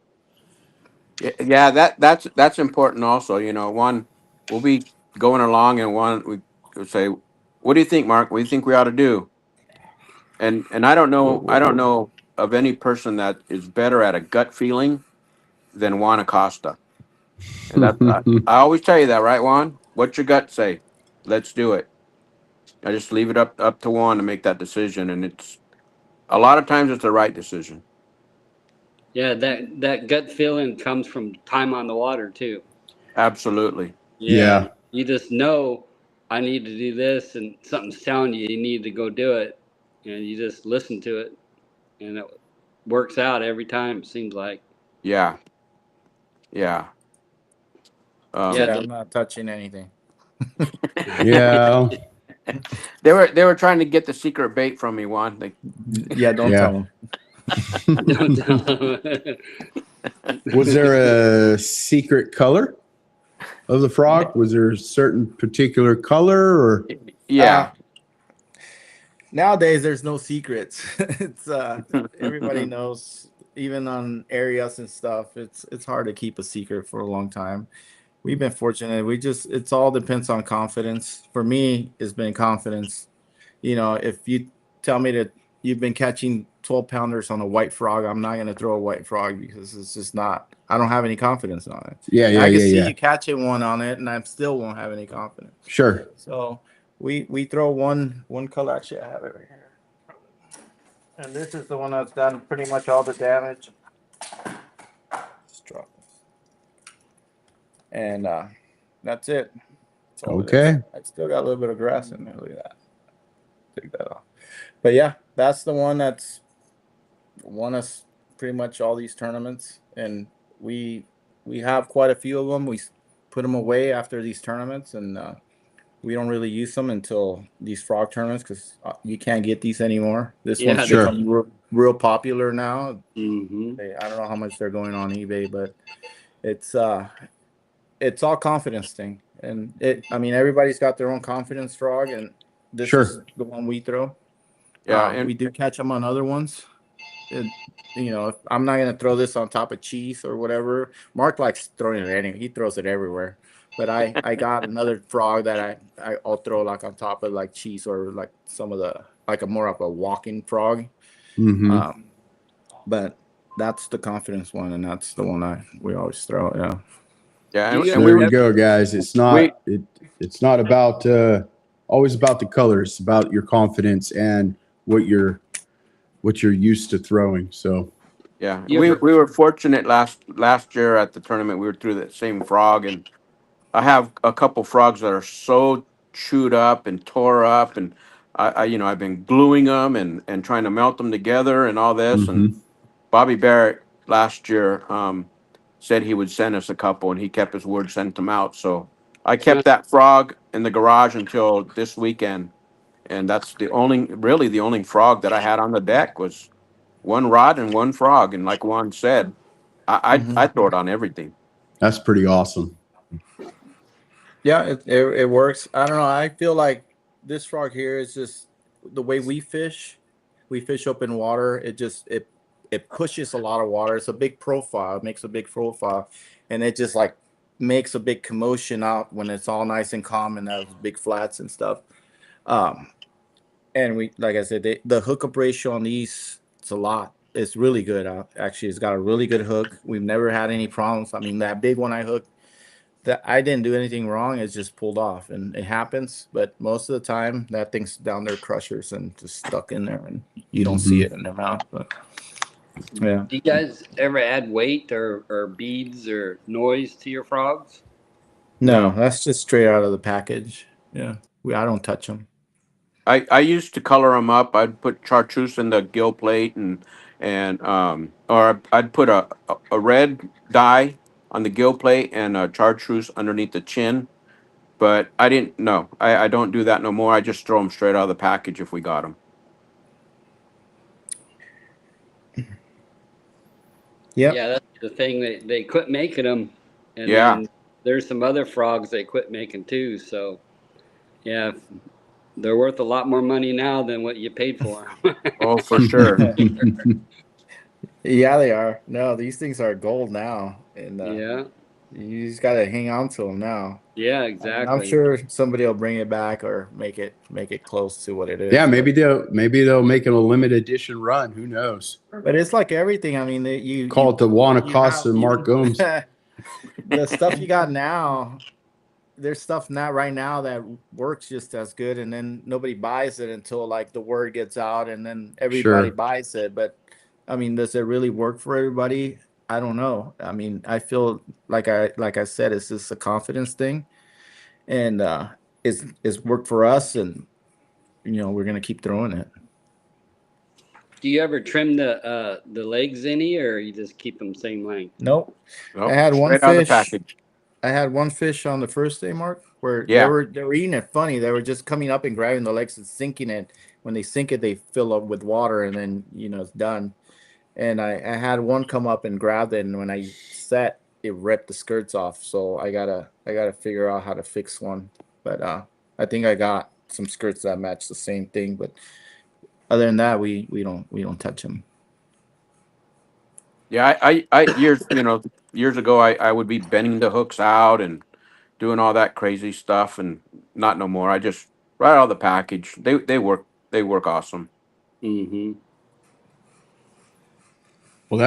Yeah, that's important also. One, we'll be going along, and one we would say, "What do you think, Mark? What do you think we ought to do?" And I don't know of any person that is better at a gut feeling than Juan Acosta. And I always tell you that, right, Juan? What's your gut say? Let's do it. I just leave it up to Juan to make that decision, and it's a lot of times it's the right decision. Yeah, that gut feeling comes from time on the water too. Absolutely. Yeah, Yeah. you just know I need to do this, and something's telling you need to go do it, and you just listen to it, and it works out every time. It seems like. Yeah. Yeah. Yeah, I'm not touching anything. Yeah. They were trying to get the secret bait from me, Juan. Yeah, don't Yeah. tell them. don't tell them. Was there a secret color of the frog? Was there a certain particular color or? Yeah. Nowadays there's no secrets. It's everybody knows, even on areas and stuff. It's hard to keep a secret for a long time. We've been fortunate. It's all depends on confidence. For me, it's been confidence. If you tell me that you've been catching 12 pounders on a white frog, I'm not going to throw a white frog, because it's just not, I don't have any confidence on it. Yeah, And I can see yeah. you catching one on it, and I still won't have any confidence. Sure. So we throw one color. Actually, I have it right here. And this is the one that's done pretty much all the damage. Just drop this. And that's it. That's all it is. Okay. I still got a little bit of grass in there. Look at that. Take that off. But yeah, that's the one that's won us pretty much all these tournaments, and we have quite a few of them. We put them away after these tournaments, and we don't really use them until these frog tournaments, because you can't get these anymore. This Yeah, one's sure. become real popular now. Hmm. I don't know how much they're going on eBay, but it's all confidence thing. And everybody's got their own confidence frog, and this Sure. is the one we throw. Yeah. And We do catch them on other ones. I'm not gonna throw this on top of cheese or whatever. Mark likes throwing it anyway. He throws it everywhere. But I got another frog that I'll throw like on top of like cheese, or like some of the, like a more of a walking frog. Mm-hmm. But that's the confidence one, and that's the one we always throw. Yeah. yeah, Do and, you and So we there were you go, guys. It's not it's not about always about the colors. It's about your confidence and what you're used to throwing. So yeah, You we ever- we were fortunate last year at the tournament. We were through that same frog, and I have a couple frogs that are so chewed up and tore up, and I've been gluing them and trying to melt them together and all this. And mhm. Bobby Barrett last year said he would send us a couple, and he kept his word, sent them out. So I kept that frog in the garage until this weekend, and that's really the only frog that I had on the deck was one rod and one frog. And like Juan said, I throw it on everything. That's pretty awesome. Yeah, it works. I don't know. I feel like this frog here is just the way we fish. We fish open water. It pushes a lot of water. It's a big profile. It makes a big profile, and it just like makes a big commotion out when it's all nice and calm and has big flats and stuff. And we, like I said, the hookup ratio on these, it's a lot. It's really good. Actually, it's got a really good hook. We've never had any problems. I mean, that big one I hooked, that I didn't do anything wrong. It's just pulled off, and it happens. But most of the time, that thing's down their crushers and just stuck in there, and you don't see it in their mouth. But yeah. Do you guys ever add weight or beads or noise to your frogs? No, that's just straight out of the package. Yeah, I don't touch them. I used to color them up. I'd put chartreuse in the gill plate or I'd put a red dye on the gill plate and a chartreuse underneath the chin. But I didn't. No, I don't do that no more. I just throw them straight out of the package if we got them. Yeah. Yeah, that's the thing. They quit making them, and Yeah. then there's some other frogs they quit making too. So, yeah, they're worth a lot more money now than what you paid for them. Oh, for sure. Yeah, they are. No, these things are gold now, and Yeah, you just gotta hang on to them now. yeah, I mean, exactly. I'm sure somebody will bring it back or make it close to what it is. Yeah, maybe they'll make it a limited edition run. Who knows? But it's like everything. I mean, you Call it the Juan you Acosta and Mark Gomes. The stuff you got now, there's stuff not right now that works just as good, and then nobody buys it until like the word gets out, and then everybody Sure. buys it. But I mean, does it really work for everybody? I don't know. I mean, I feel like I said, it's just a confidence thing, and it's worked for us, and we're gonna keep throwing it. Do you ever trim the legs any, or you just keep them same length? Nope. Nope, I had one straight out of the fish. package. I had one fish on the first day, Mark, where Yeah. they were eating it funny. They were just coming up and grabbing the legs and sinking it. When they sink it, they fill up with water, and then it's done. And I had one come up and grab it, and when I set, it ripped the skirts off. So I gotta figure out how to fix one. But I think I got some skirts that match the same thing. But other than that, we don't touch them. Yeah, I years ago I would be bending the hooks out and doing all that crazy stuff, and not no more. I just right out of the package. They work awesome. Mm-hmm. Well,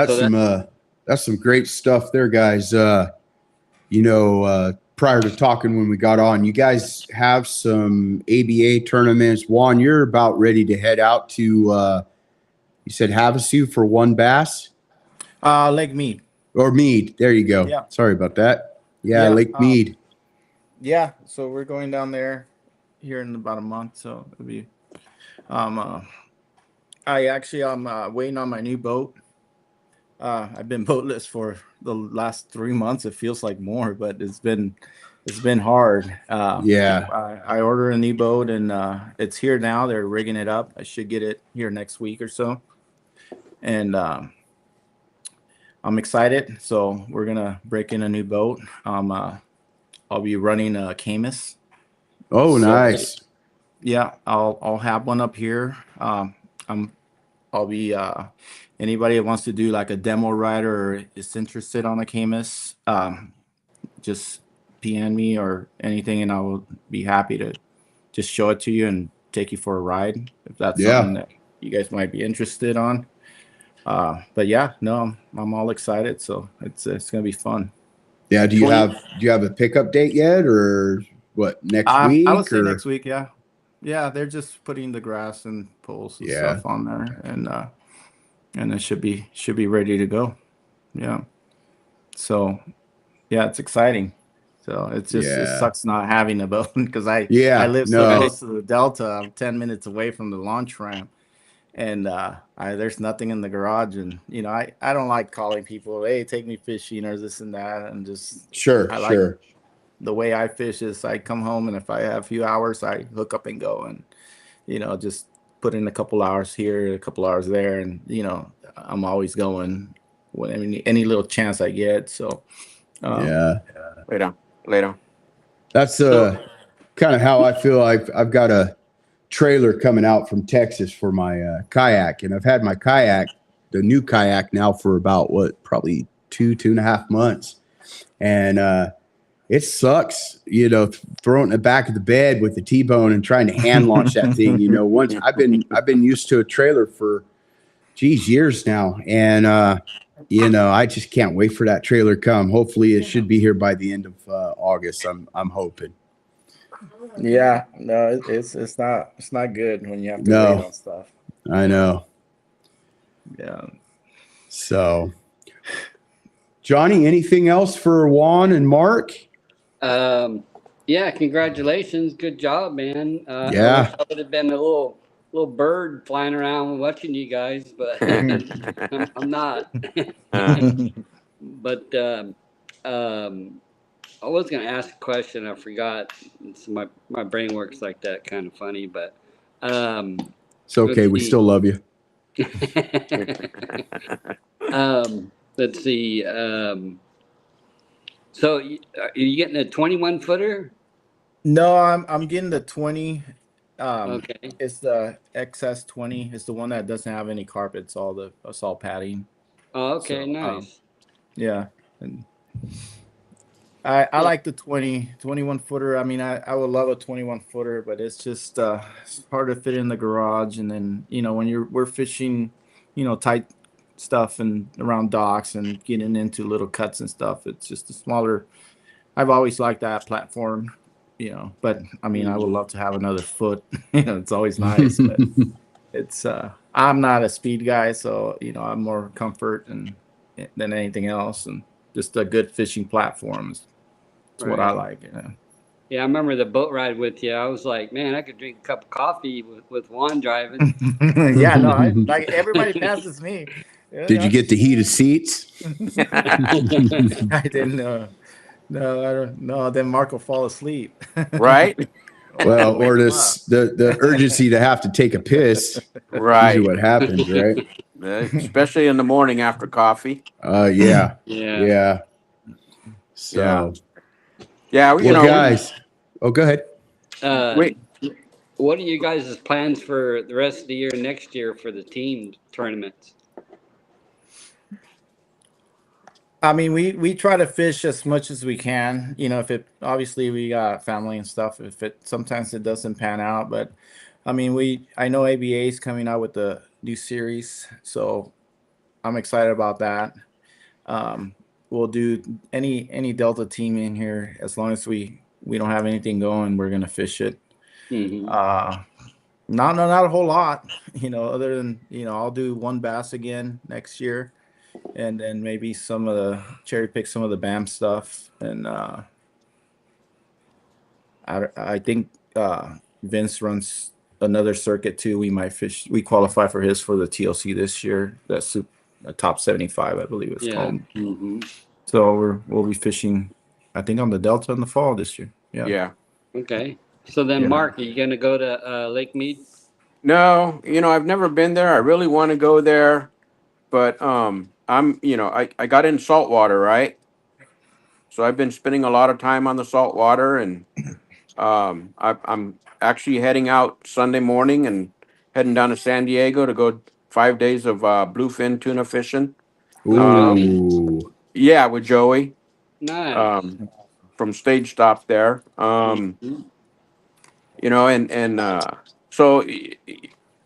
that's some great stuff there, guys. Prior to talking when we got on, you guys have some ABA tournaments. Juan, you're about ready to head out to you said Havasu for one bass? Lake Mead. Or Mead. There you go. Yeah. Sorry about that. Yeah, Yeah, Lake Mead. Yeah, so we're going down there here in about a month. So it'll be I'm waiting on my new boat. I've been boatless for the last 3 months. It feels like more, but it's been hard. Yeah. I ordered a new boat, and it's here now. They're rigging it up. I should get it here next week or so. And I'm excited. So we're gonna break in a new boat. I'll be running a Camus. Oh, So- nice. Yeah, I'll have one up here. I'll be anybody that wants to do like a demo ride or is interested on a Camus, just PM me or anything, and I will be happy to just show it to you and take you for a ride if that's Yeah. something that you guys might be interested on. But yeah, no, I'm all excited, so it's gonna be fun. Yeah. Do you have a pickup date yet, or what, next week? I would say or? next week. Yeah, they're just putting the grass and poles and Yeah. stuff on there, and it should be ready to go. Yeah. So, yeah, it's exciting. So it Yeah. sucks not having a boat because I live so no. close to the Delta. I'm 10 minutes away from the launch ramp, and there's nothing in the garage. And I don't like calling people, hey, take me fishing or this and that, and just Sure. I like Sure. the way I fish is I come home, and if I have a few hours, I hook up and go, and just put in a couple hours here, a couple hours there, and I'm always going when any little chance I get. So Yeah. Later. That's kind of how I feel. I've got a trailer coming out from Texas for my kayak, and I've had my kayak, the new kayak, now for about probably 2.5 months, and it sucks, throwing it in the back of the bed with the T-bone and trying to hand launch that thing. Once I've been used to a trailer for, years now. And, I just can't wait for that trailer to come. Hopefully it should be here by the end of August. I'm hoping. Yeah, no, it's not good when you have to No. wait on stuff. I know. Yeah. So, Johnny, anything else for Juan and Mark? Yeah, congratulations. Good job, man. Yeah. I wish I would have been a little bird flying around watching you guys, but I'm not. But I was gonna ask a question. I forgot. My brain works like that, kind of funny, but It's okay. We still love you. let's see. So are you getting a 21 footer? No, I'm getting the 20. Okay. It's the XS20. It's the one that doesn't have any carpet. It's all padding. Oh, okay, So, nice. Yeah. And I like the 21 footer. I mean, I would love a 21 footer, but it's just it's hard to fit in the garage. And then, when we're fishing, tight stuff and around docks and getting into little cuts and stuff, it's just a smaller. I've always liked that platform, but I mean, I would love to have another foot. It's always nice, but it's I'm not a speed guy, so I'm more comfort than anything else, and just a good fishing platform is what I like. Yeah, I remember the boat ride with you. I was like, man, I could drink a cup of coffee with Juan driving. Yeah, no, like everybody passes me. Did you get the heated seats? I didn't know. No, I don't know. Then Mark will fall asleep. Right? Well, or the urgency to have to take a piss. Right. Usually what happens, right? Especially in the morning after coffee. Yeah. Yeah. So, Yeah, guys. Oh, go ahead. Wait. What are you guys' plans for the rest of the year, next year, for the team tournaments? I mean, we try to fish as much as we can. If it obviously we got family and stuff. If it sometimes it doesn't pan out, but I mean, I know ABA is coming out with the new series, so I'm excited about that. We'll do any Delta team in here as long as we don't have anything going. We're gonna fish it. Mm-hmm. Not a whole lot, other than I'll do one bass again next year. And then maybe cherry pick some of the BAM stuff. And I think Vince runs another circuit too. We might fish. We qualify for his for the TLC this year. That's a top 75, I believe it's called. Mm-hmm. So we'll be fishing, I think, on the Delta in the fall this year. Yeah. Okay. So then, Mark, are you gonna go to Lake Mead? No, I've never been there. I really want to go there, but I got in saltwater, right? So I've been spending a lot of time on the saltwater, and I'm actually heading out Sunday morning and heading down to San Diego to go 5 days of bluefin tuna fishing. Ooh. Yeah, with Joey. Nice. From Stage Stop there. So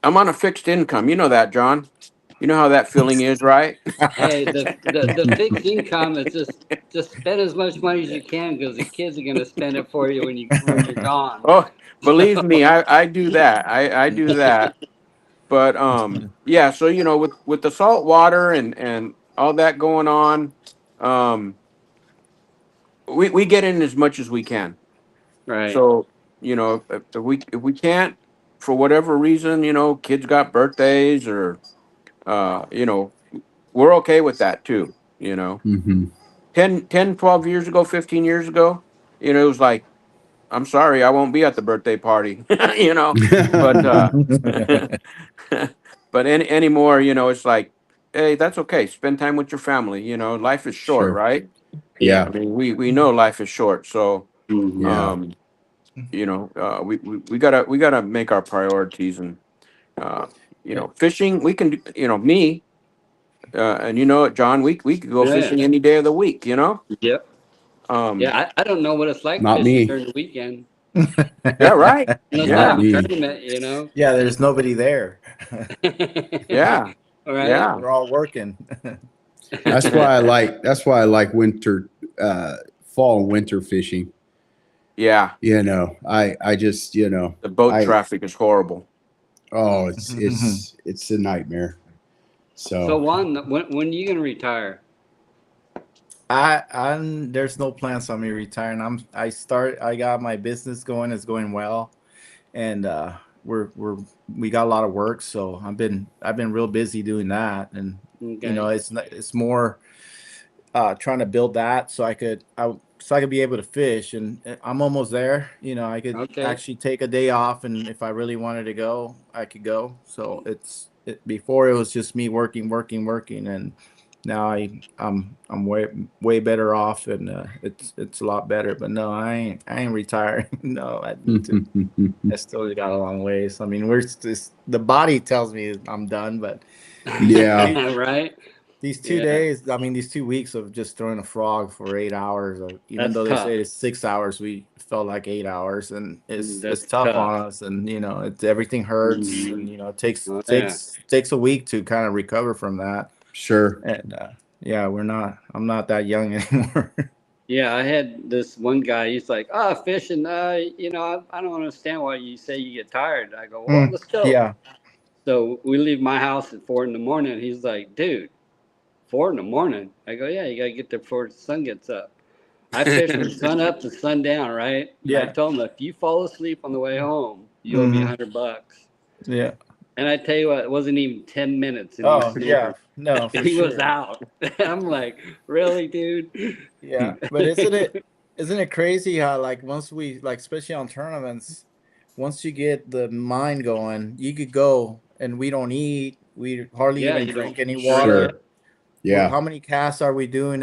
I'm on a fixed income. You know that, John. You know how that feeling is, right? Hey, the fixed income is just spend as much money as you can, because the kids are gonna spend it for you when you're gone. Oh, believe me, I do that. I do that. But yeah. So with the salt water and all that going on, we get in as much as we can. Right. So if we can't, for whatever reason, kids got birthdays or we're okay with that too. Mm-hmm. 10, 12 years ago, 15 years ago, it was like, I'm sorry, I won't be at the birthday party, but but anymore, it's like, hey, that's okay. Spend time with your family. Life is short, Sure. right? Yeah. I mean, we know life is short, so Yeah. we gotta make our priorities, and fishing. We can do, and it, John. We could go fishing any day of the week. Yep. Yeah, I don't know what it's like Not fishing me. during the weekend. Yeah, right. Unless I Yeah. have a Me. tournament, you know. Yeah, there's nobody there. Yeah. All right. Yeah. We're all working. That's why I like winter, fall and winter fishing. Yeah. I just, The boat traffic is horrible. oh, it's a nightmare. So So Juan, when are you gonna retire? I'm there's no plans on me retiring. I got my business going, it's going well. And we got a lot of work, so I've been real busy doing that. And Okay. it's more trying to build that so I could be able to fish, and I'm almost there. I could Okay. actually take a day off, and if I really wanted to go, I could go. So before it was just me working, and now I'm way better off, and it's a lot better. But no, I ain't retiring. No, I need to. I still got a long ways. I mean, the body tells me I'm done, but yeah, Right. these 2 days, I mean, these 2 weeks of just throwing a frog for 8 hours, even That's though they tough. say it's 6 hours, we felt like 8 hours, and That's it's tough tough. on us, and everything hurts, and it Oh, yeah. takes a week to kind of recover from that, sure. and yeah, I'm not that young anymore. Yeah, I had this one guy. He's like, "Ah, fishing. I don't understand why you say you get tired." I go, "Well, let's go." Yeah. So we leave my house at 4 in the morning. He's like, "Dude, 4 in the morning?" I go, "Yeah, you gotta get there before the sun gets up." I fish from sun up to sundown, right? And I Yeah. told him, if you fall asleep on the way home, you owe me Hmm. $100. Yeah. And I tell you what, it wasn't even 10 minutes, and he was Oh, yeah. snoring. No, for He was sure. out. I'm like, really, dude? Yeah, but isn't it crazy how, like, once we, like, especially on tournaments, once you get the mind going, you could go, and we don't eat, we hardly Yeah, even you drink don't any drink. water. Sure. Yeah. How many casts are we doing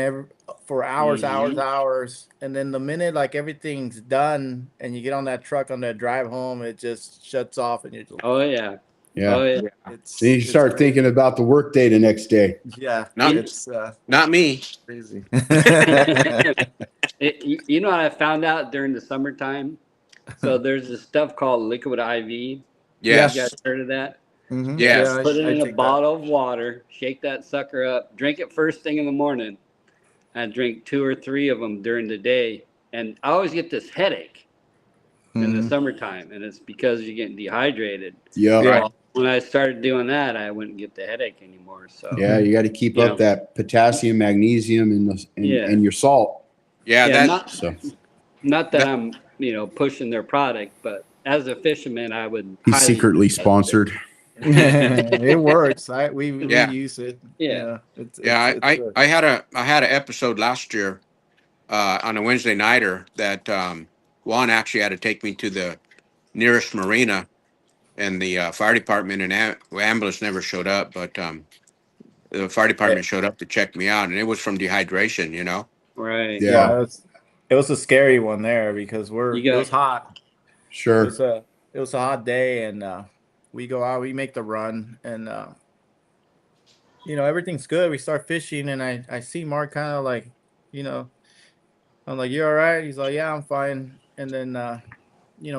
for hours, Mhm. hours, and then the minute, like, everything's done and you get on that truck on that drive home, it just shuts off, and you're just Oh, yeah. Yeah. Oh, yeah. Then you it's start crazy. thinking about the work day the next day. Yeah, Not it's not me. crazy. You know what I found out during the summertime? So there's this stuff called liquid IV. Yeah. You guys Yes. heard of that? Yeah, Yes. Put it I in a take that. bottle of water, shake that sucker up, drink it first thing in the morning, and drink 2 or 3 of them during the day. And I always get this headache in the Mhm. summertime, and it's because you're getting dehydrated. Yeah. Yeah. Well, when I started doing that, I wouldn't get the headache anymore. So, Yeah. You got to keep you up know, that potassium, magnesium, yeah, and your salt. Yeah. yeah, That So not that that I'm pushing their product, but as a fisherman, I would he's highly secretly suggest it. sponsored. It works. We yeah. use it. Yeah. Yeah, Yeah. it's I good. I had an episode last year on a Wednesday nighter that Juan actually had to take me to the nearest marina, and the fire department and ambulance never showed up, but the fire Eh, department showed up to check me out, and it was from dehydration. Right. Yeah, Yeah. it was a scary one there because You it was got hot. It was Sure. a hot day, and we go out, we make the run, and everything's good. We start fishing, and I see Mark kind of like, you know, I'm like, "You all right?" He's like, "Yeah, I'm fine." And then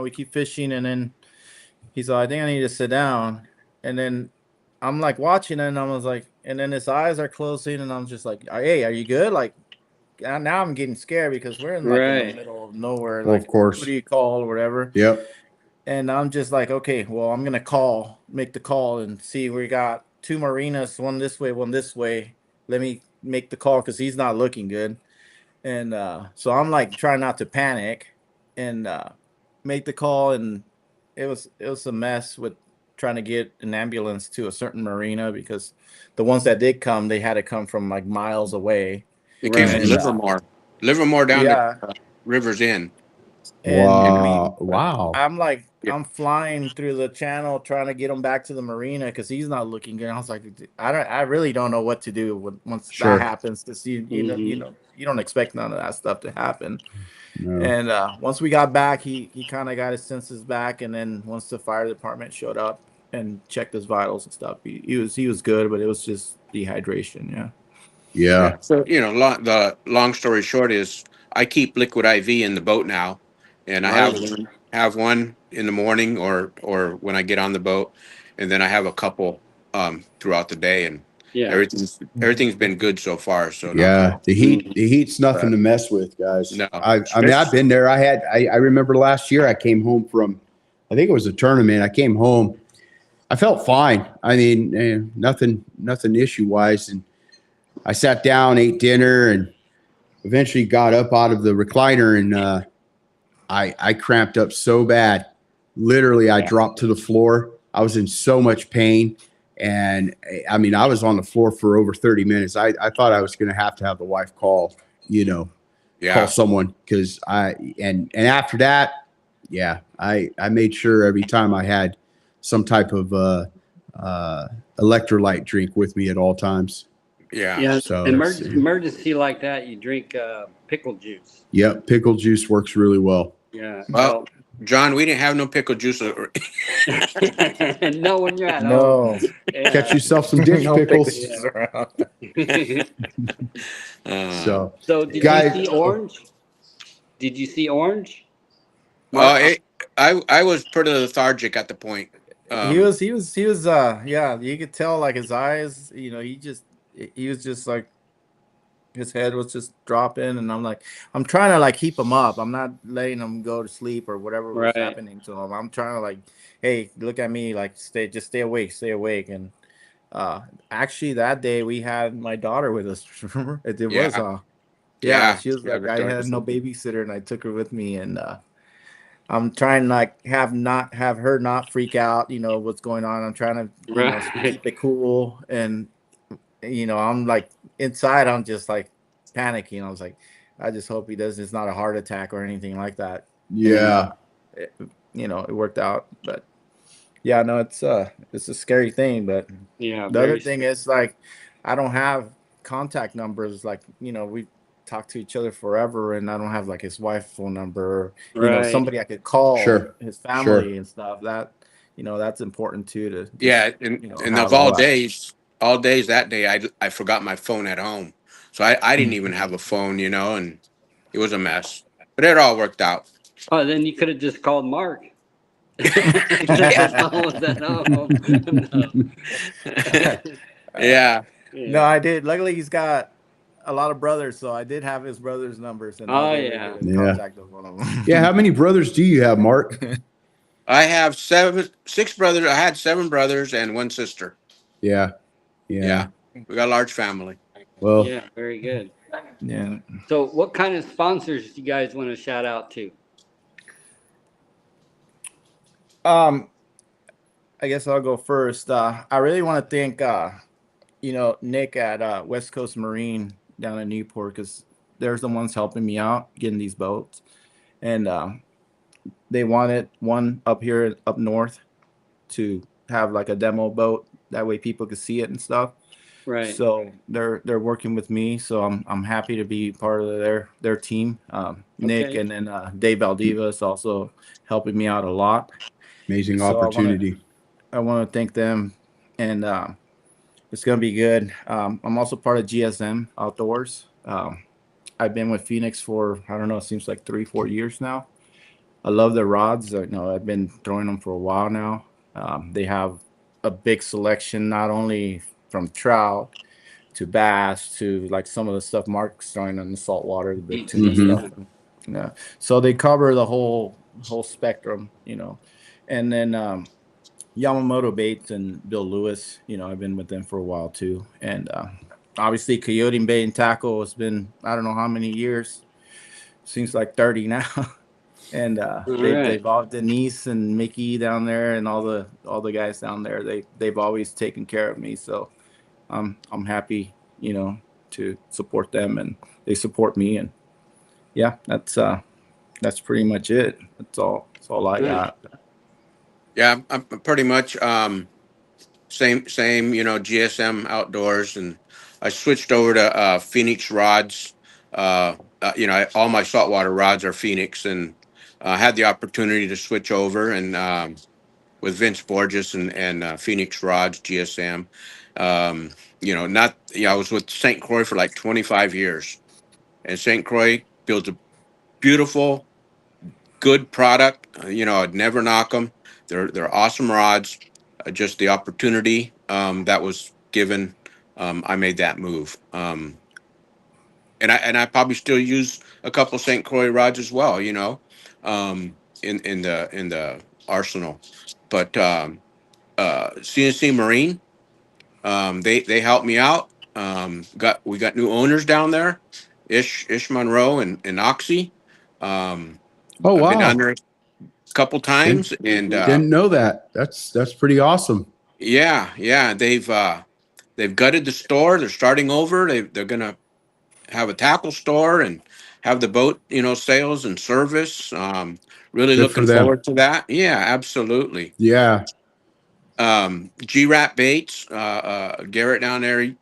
we keep fishing, and then he's like, "I think I need to sit down." And then I'm like watching it, and I was like, and then his eyes are closing, and I'm just like, "Hey, are you good?" Like, now I'm getting scared because we're in the right. middle of nowhere. Well, Like, of what course. do you call or whatever? Yep. And I'm just like, okay, well, I'm gonna make the call, and see. We got two marinas, one this way, one this way. Let me make the call because he's not looking good. And so I'm like trying not to panic, and make the call, and it was a mess with trying to get an ambulance to a certain marina because the ones that did come, they had to come from like miles away. It came Right. from And Livermore down to yeah, Rivers Inn. and we Wow. Wow. I'm like, Yeah. I'm flying through the channel trying to get him back to the marina because he's not looking good. I was like, I really don't know what to do once that Sure. happens, because Hmm. you don't expect none of that stuff to happen. No. And once we got back, he kind of got his senses back, and then once the fire department showed up and checked his vitals and stuff, he was good, but it was just dehydration. Yeah. Yeah. Yeah. So the long story short is I keep liquid IV in the boat now, and I Right. have one in the morning or when I get on the boat, and then I have a couple throughout the day, and Yeah. everything's been good so far. So knock on Yeah, wood. the heat's nothing to mess with, guys. No. I mean, I've been there. I remember last year I came home from, I think it was a tournament. I came home. I felt fine. I mean, nothing issue wise. And I sat down, ate dinner, and eventually got up out of the recliner, and I cramped up so bad. Literally, I dropped to the floor. I was in so much pain. And I mean, I was on the floor for over 30 minutes. I thought I was going to have the wife call, call Yeah. someone, because and after that, yeah, I made sure every time I had some type of electrolyte drink with me at all times. Yeah. Yeah. So Emergency like that, you drink pickle juice. Yep, pickle juice works really well. Yeah. Well, John, we didn't have no pickle juice. No, when you're at No. home. Yeah. Catch yourself some ditch No pickles. pickles around. So So did Guys- you see Orange? Did you see Orange? I was pretty lethargic at the point. He was yeah, you could tell like his eyes, he was just like his head was just dropping, and I'm trying to like keep him up. I'm not letting him go to sleep or whatever was Right. happening to him. I'm trying to like, hey, look at me, like stay awake. And actually that day we had my daughter with us. Remember? It Yeah. was Yeah. she was Yeah, like, the I daughter. had no babysitter and I took her with me, and I'm trying to like have her not freak out, what's going on. I'm trying to Right. keep it cool, and I'm like inside, I'm just like panicking. I was like, I just hope it's not a heart attack or anything like that. yeah, It worked out, but yeah, no, it's a scary thing. But Yeah. the other thing is like, I don't have contact numbers. Like, we talked to each other forever, and I don't have like his wife's phone number, Right. somebody I could call, Sure. his family and stuff. That, that's important too. To just, Yeah, and have of all days that day, I forgot my phone at home, so I didn't even have a phone, and it was a mess. But it all worked out. Oh, then you could have just called Mark. His phone was at home. Yeah, No, I did. Luckily, he's got a lot of brothers, so I did have his brothers' numbers, and I was able to get in Yeah. contact with one of them. yeah. How many brothers do you have, Mark? I have 6 brothers. I had 7 brothers and 1 sister. Yeah. Yeah, we got a large family. Well, Yeah, very good. Yeah. So, what kind of sponsors do you guys want to shout out to? I guess I'll go first. I really want to thank, Nick at West Coast Marine down in Newport, because they're the ones helping me out getting these boats, and they wanted one up north to have like a demo boat. That way people could see it and stuff. Right. So they're working with me. So I'm happy to be part of their team. Nick Okay. and then Dave Valdiva is also helping me out a lot. amazing So opportunity. I want to thank them, and it's going to be good. I'm also part of GSM Outdoors. I've been with Phoenix for, I don't know, it seems like 3-4 years now. I love their rods. I've been throwing them for a while now. They have a big selection, not only from trout to bass to like some of the stuff Mark's throwing on the saltwater, the big tuna stuff. Yeah. So they cover the whole spectrum, And then Yamamoto Baits and Bill Lewis, I've been with them for a while too. And obviously Coyote Bait and Tackle has been, I don't know how many years, seems like 30 now. And they've all Denise and Mickey down there, and all the guys down there. They've always taken care of me, so I'm happy, to support them, and they support me. And yeah, that's pretty much it. That's all I got. Yeah, I'm pretty much same. GSM Outdoors, and I switched over to Phoenix rods. All my saltwater rods are Phoenix, and I had the opportunity to switch over and with Vince Borges and Phoenix rods GSM. I was with St. Croix for like 25 years, and St. Croix builds beautiful, good product. I'd never knock them. They're awesome rods. Just the opportunity that was given, I made that move. And I probably still use a couple St. Croix rods as well. In the arsenal, but CNC Marine, they helped me out. We got new owners down there, Ish Monroe and Oxy. Um, Oh I've been down wow. there a couple Didn't times, and didn't know that. That's pretty awesome. yeah, they've gutted the store. They're starting over. They're gonna have a tackle store and have the boat, sales and service. Really Good for looking them. forward to that. Yeah, absolutely. Yeah. G-Rat Baits, Garrett down there, he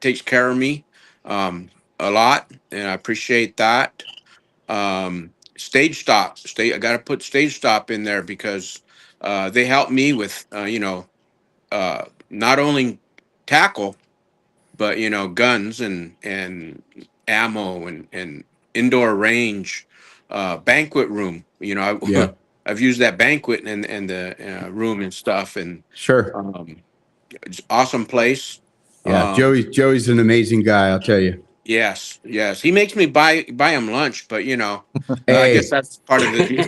takes care of me a lot, and I appreciate that. Stage Stop, I got to put Stage Stop in there because they help me with, not only tackle, but guns and ammo and indoor range, banquet room. Yeah. I've used that banquet and the room and stuff, and Sure. it's awesome place. Yeah. Um, Joey's an amazing guy, I'll tell you. yes, he makes me buy him lunch, but I guess Hey, that's part of the deal.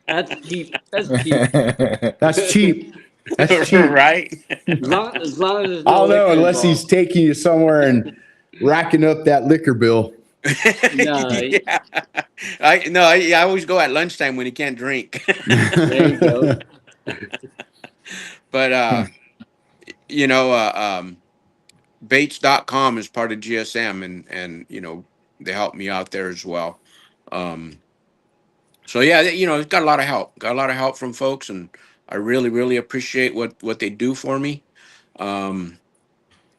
That's cheap. That's cheap. that's cheap. That's cheap. Right? As long as there's I no don't know liquor unless he's involved. taking you somewhere and racking up that liquor bill. No, Yeah. I always go at lunchtime when he can't drink. there you go. But you know, Baits.com is part of GSM, and they help me out there as well. Um, so yeah, it's got a lot of help. Got a lot of help from folks, and I really, really appreciate what they do for me. Um,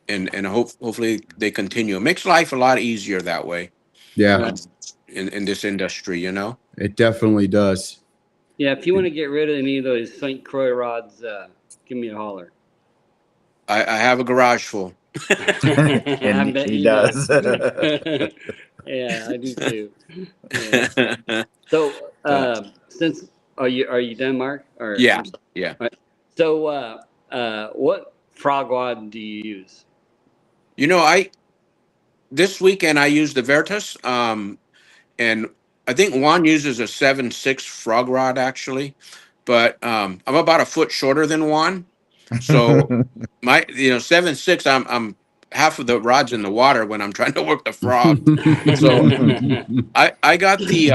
and hopefully they continue. It makes life a lot easier that way. Yeah, um, in this industry, it definitely does. Yeah, if you want to get rid of any of those St. Croix rods, give me a holler. I have a garage full. I And bet he you do. does. Yeah, I do too. Yeah. So, since are you done, Mark? Or Yeah, I'm sorry. yeah. All right. So, what frog rod do you use? I this weekend I used the Veritas, and I think Juan uses a 7.6 frog rod actually, but I'm about a foot shorter than Juan, so my 7.6. I'm half of the rods in the water when I'm trying to work the frog. So I got the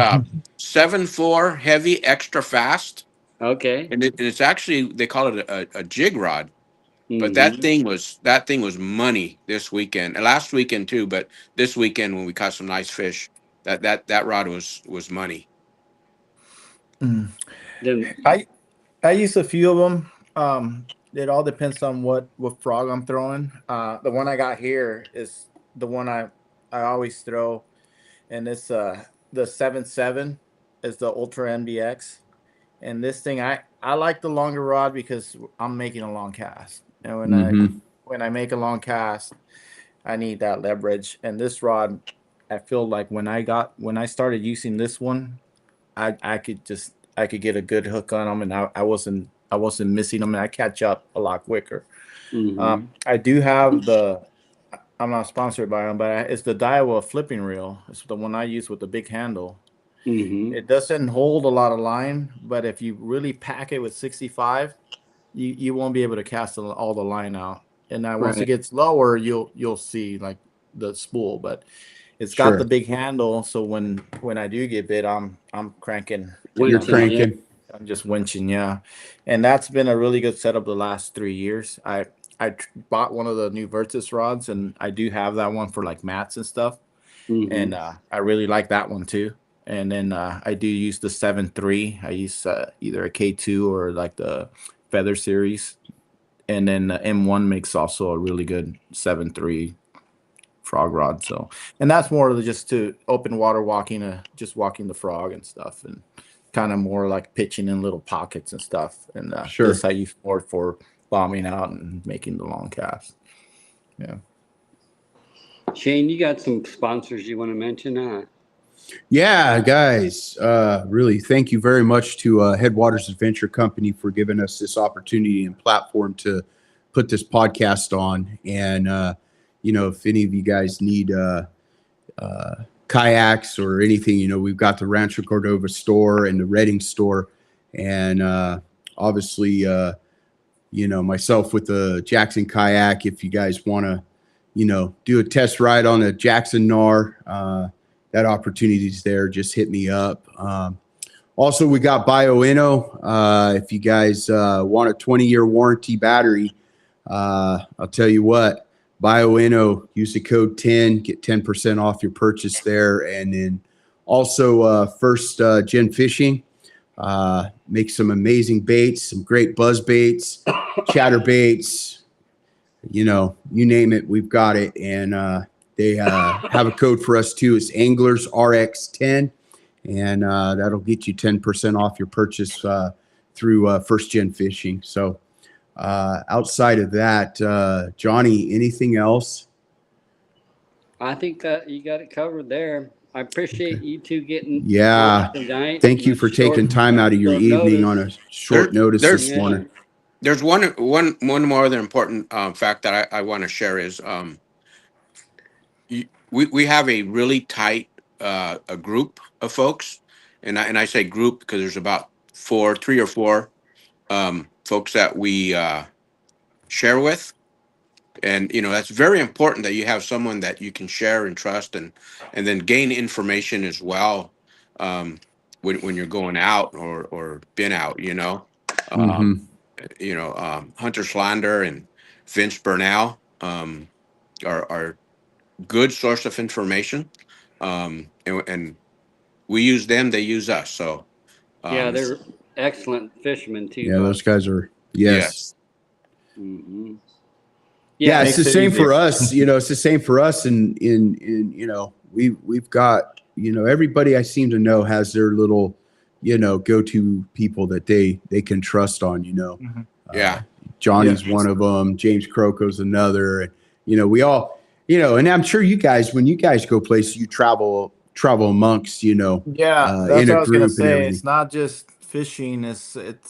7.4 heavy extra fast, Okay. and it's actually they call it a jig rod. But that Hmm. thing was money this weekend, and last weekend too. But this weekend when we caught some nice fish, that rod was money. Mm. Then, I use a few of them. It all depends on what frog I'm throwing. The one I got here is the one I always throw, and it's the 7.7 is the Ultra MBX. And this thing I like the longer rod because I'm making a long cast, and Mhm. when I make a long cast, I need that leverage. And this rod, I feel like when I started using this one, I could get a good hook on them, and I wasn't missing them, and I catch up a lot quicker. hmm. I do have I'm not sponsored by them, but it's the Daiwa flipping reel. It's the one I use with the big handle. Hmm. It doesn't hold a lot of line, but if you really pack it with 65, you won't be able to cast all the line out. And now once it Right. gets lower, you'll see like the spool, but it's got the Sure. big handle, so when I do get bit, I'm cranking. You're Winching, yeah. cranking. I'm just winching, yeah. And that's been a really good setup the last 3 years. Bought one of the new Virtus rods, and I do have that one for like mats and stuff. Hmm. And I really like that one too. And then I do use the 7.3. I use either a K2 or like the Feather series. And then M1 makes also a really good 7.3 frog rod. So, and that's more of just to open water walking, just walking the frog and stuff, and kind of more like pitching in little pockets and stuff. And Sure. this I use more for bombing out and making the long cast. Yeah. Shane, you got some sponsors you want to mention? Yeah, guys, really thank you very much to Headwaters Adventure Company for giving us this opportunity and platform to put this podcast on. And, if any of you guys need kayaks or anything, we've got the Rancho Cordova store and the Redding store. And obviously, myself with the Jackson kayak, if you guys want to, do a test ride on a Jackson NAR, that opportunity is there. Just hit me up. Also, we got BioInno. If you guys want a 20-year warranty battery, I'll tell you what, BioInno, use the code 10, get 10% off your purchase there. And then also First Gen Fishing, make some amazing baits, some great buzz baits, chatter baits, you name it, we've got it. And they have a code for us too. It's Anglers RX10, and that'll get you 10% off your purchase through First Gen Fishing. So outside of that, Johnny, anything else? I think that you got it covered there. I appreciate you two getting Yeah. tonight. Thank you for taking time out of your evening on a short notice this morning. There's one more other important fact that I want to share is we have a really tight a group of folks, and I say group because there's about 3 or 4 folks that we share with, and that's very important that you have someone that you can share and trust, and then gain information as well when you're going out or been out. Hunter Slander and Vince Bernal are good source of information, and we use them, they use us. So yeah, they're excellent fishermen too. Yeah, those guys are. Yes. Mm-hmm. Yeah, it's the same for us. It's the same for us. And we've got, everybody I seem to know has their little, go-to people that they can trust on, Yeah. Johnny's one of them. James Croco's another. And, we all, and I'm sure you guys, when you guys go places, you travel amongst, Yeah, that's what I was gonna say. It's not just fishing.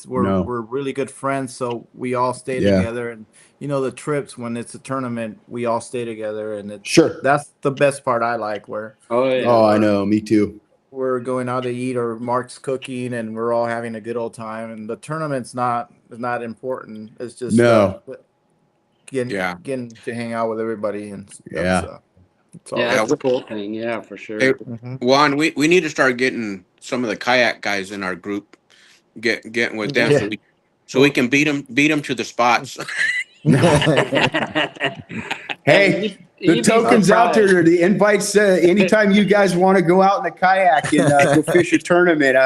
We're really good friends, so we all stay together. And the trips, when it's a tournament, we all stay together, and that's the best part I like. I know, me too. We're going out to eat, or Mark's cooking, and we're all having a good old time. And the tournament's not important. It's just getting to hang out with everybody and stuff. That's a cool thing. Yeah, for sure. Hey, Juan, we need to start getting some of the kayak guys in our group, getting with them so we can beat them to the spots. Hey, the token's out there. The invites. Anytime you guys want to go out in a kayak and go fish a tournament,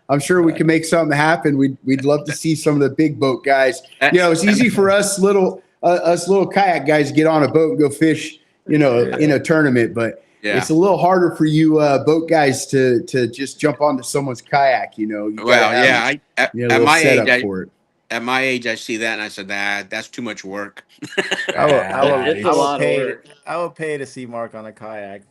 I'm sure we can make something happen. We'd love to see some of the big boat guys. It's easy for us little kayak guys to get on a boat and go fish. In a tournament, but it's a little harder for you boat guys to just jump onto someo's kayak. At my age, I see that and I said, that's too much work. I would pay to see Mark on a kayak.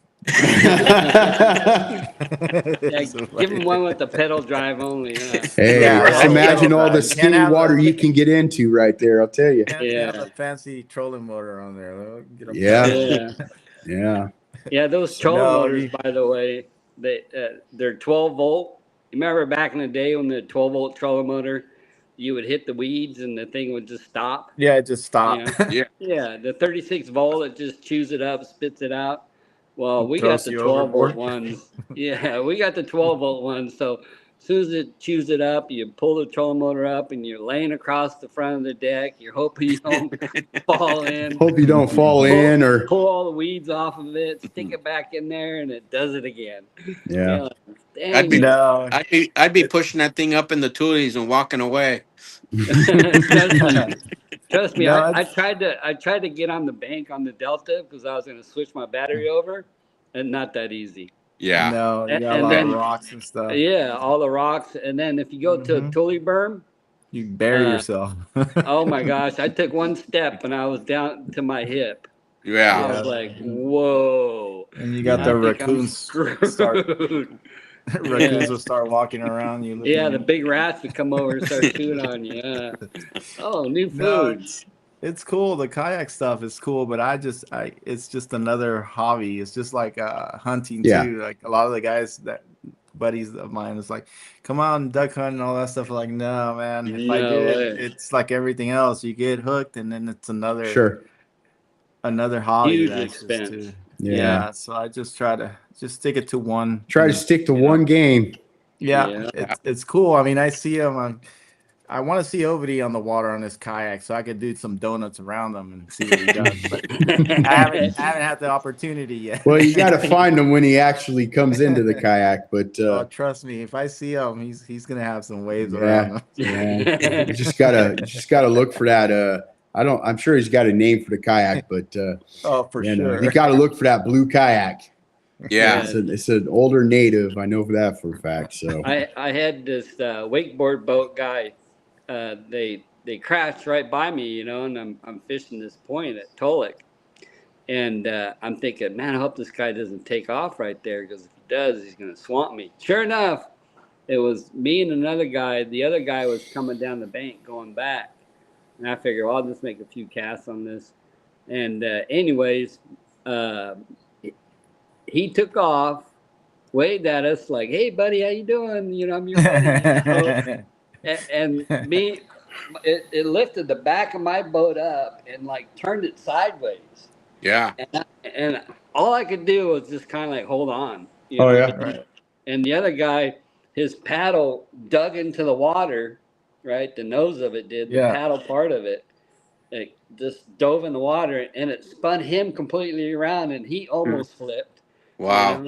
Give him one with the pedal drive only. Hey, just imagine all the skinny water you can get into right there. I'll tell you. Have a fancy trolling motor on there. Yeah. Those trolling motors, by the way, they're 12 volt. You remember back in the day when the 12 volt trolling motor, you would hit the weeds and the thing would just stop. Yeah, it just stopped. Yeah. The 36 volt, it just chews it up, spits it out. Well, we got the 12 volt ones. Yeah, we got the 12 volt ones. So as soon as it chews it up, you pull the trolling motor up and you're laying across the front of the deck. You're hoping you don't fall in. Hope you don't fall in or pull all the weeds off of it, stick it back in there, and it does it again. Yeah. I'd be pushing that thing up in the tulies and walking away. Trust me, I tried to get on the bank on the Delta because I was going to switch my battery over, and not that easy. Yeah. No, you got a lot of rocks and stuff. Yeah, all the rocks, and then if you go to a Tule berm, you bury yourself. Oh my gosh! I took one step and I was down to my hip. Yeah. I was like, whoa. And you got I the think I'm raccoons screwed. start raccoons will start walking around you. Yeah, Looking the big rats would come over and start chewing on you. Oh, new No, food. it's cool. The kayak stuff is cool, but it's just another hobby. It's just like hunting Yeah. too. Like a lot of the guys that buddies of mine is like, come on, duck hunt and all that stuff. Like, no, man. If I do No it, way. it's like everything else. You get hooked, and then it's Sure. another hobby. Huge That's just expense. yeah. So I just try to just stick it to one. Try to and, stick to you know, one game. Yeah, Yeah. it's cool. I mean, I see him. I want to see Ovidi on the water on his kayak so I could do some donuts around him and see what he does. But I haven't had the opportunity yet. Well, you got to find him when he actually comes into the kayak. But Oh, trust me, if I see him, he's gonna have some waves Yeah. around him. yeah, you just gotta look for that. I'm sure he's got a name for the kayak, but Oh, for sure. you got to look for that blue kayak. Yeah. It's an older native. I know that for a fact. So I had this wakeboard boat guy. They crashed right by me, and I'm fishing this point at Tolick, and I'm thinking, man, I hope this guy doesn't take off right there, because if he does, he's gonna swamp me. Sure enough, it was me and another guy. The other guy was coming down the bank going back, and I figured, well, I'll just make a few casts on this. And anyways, he took off, waved at us like, "Hey, buddy, how you doing? I'm your buddy." And me, it lifted the back of my boat up and like turned it sideways. Yeah. And all I could do was just kind of like hold on. Oh, yeah. Right. And the other guy, his paddle dug into the water, right? The nose of it did, the Yeah. paddle part of it. It just dove in the water, and it spun him completely around, and he almost flipped. Wow.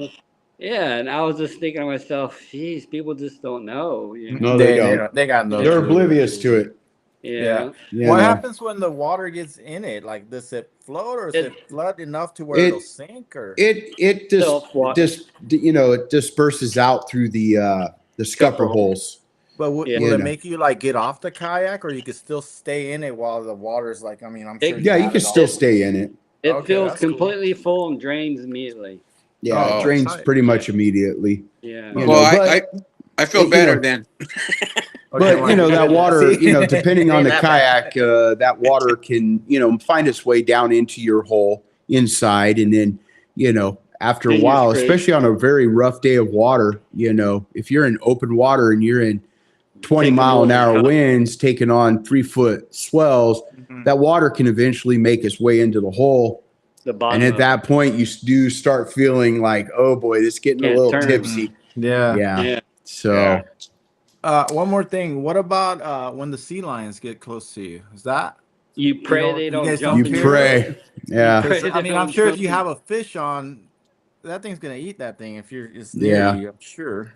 Yeah, and I was just thinking to myself, geez, people just don't know. No, they don't. They got no. They're clue. oblivious to it. Yeah. You What know. happens when the water gets in it? Like, does it float, or is it flood enough to where it- it'll sink? Or It it disperses out through the scupper holes. but will Yeah. it make you like get off the kayak, or you could still stay in it while the water's like? I mean, I'm sure. Yeah, you have can it all. still stay in it. It Okay, fills that's cool. completely full and drains immediately. Yeah, Oh, it drains tight. pretty much immediately. Yeah. You Well, know, I feel you better know, then. Okay, But that water, See? depending on the That kayak, that water can, find its way down into your hole inside, and then, after a Then you're while, screwed. especially on a very rough day of water, if you're in open water and you're in 20 Taking mile an over hour the winds, taking on 3-foot swells, Mhm. that water can eventually make its way into the hole. The bottom. And at of that point, you do start feeling like, oh boy, this is getting a Can't little turn. tipsy. Yeah. Yeah. Yeah. So. Yeah. One more thing. What about when the sea lions get close to you? Is that You pray don't- they you don't guys jump don't in You your care? pray. Yeah. Pray I they mean, I'm don't sure if jump you in. have a fish on, that thing's gonna eat that thing if it's near Yeah. you. I'm sure.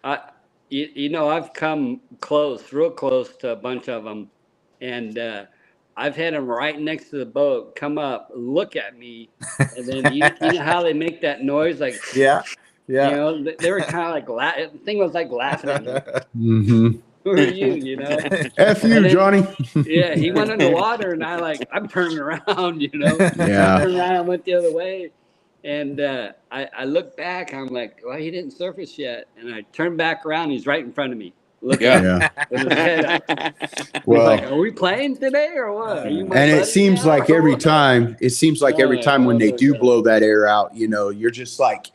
I've come close, real close to a bunch of them, and I've had them right next to the boat come up, look at me, and then you know how they make that noise, like Yeah. they were kind of like the thing was like laughing at me. Mm-hmm. Who are you? F you, And then- Johnny. Yeah, he went underwater, and I'm turning around, Yeah. I turned around and went the other way. And I looked back, I'm like, well, he didn't surface yet. And I turned back around, he's right in front of me. Looking Yeah. with his head up. He's Well, like, are we playing today or what? Are you my and it buddy seems now like or every what?" time, when they do blow that air out, you're just like,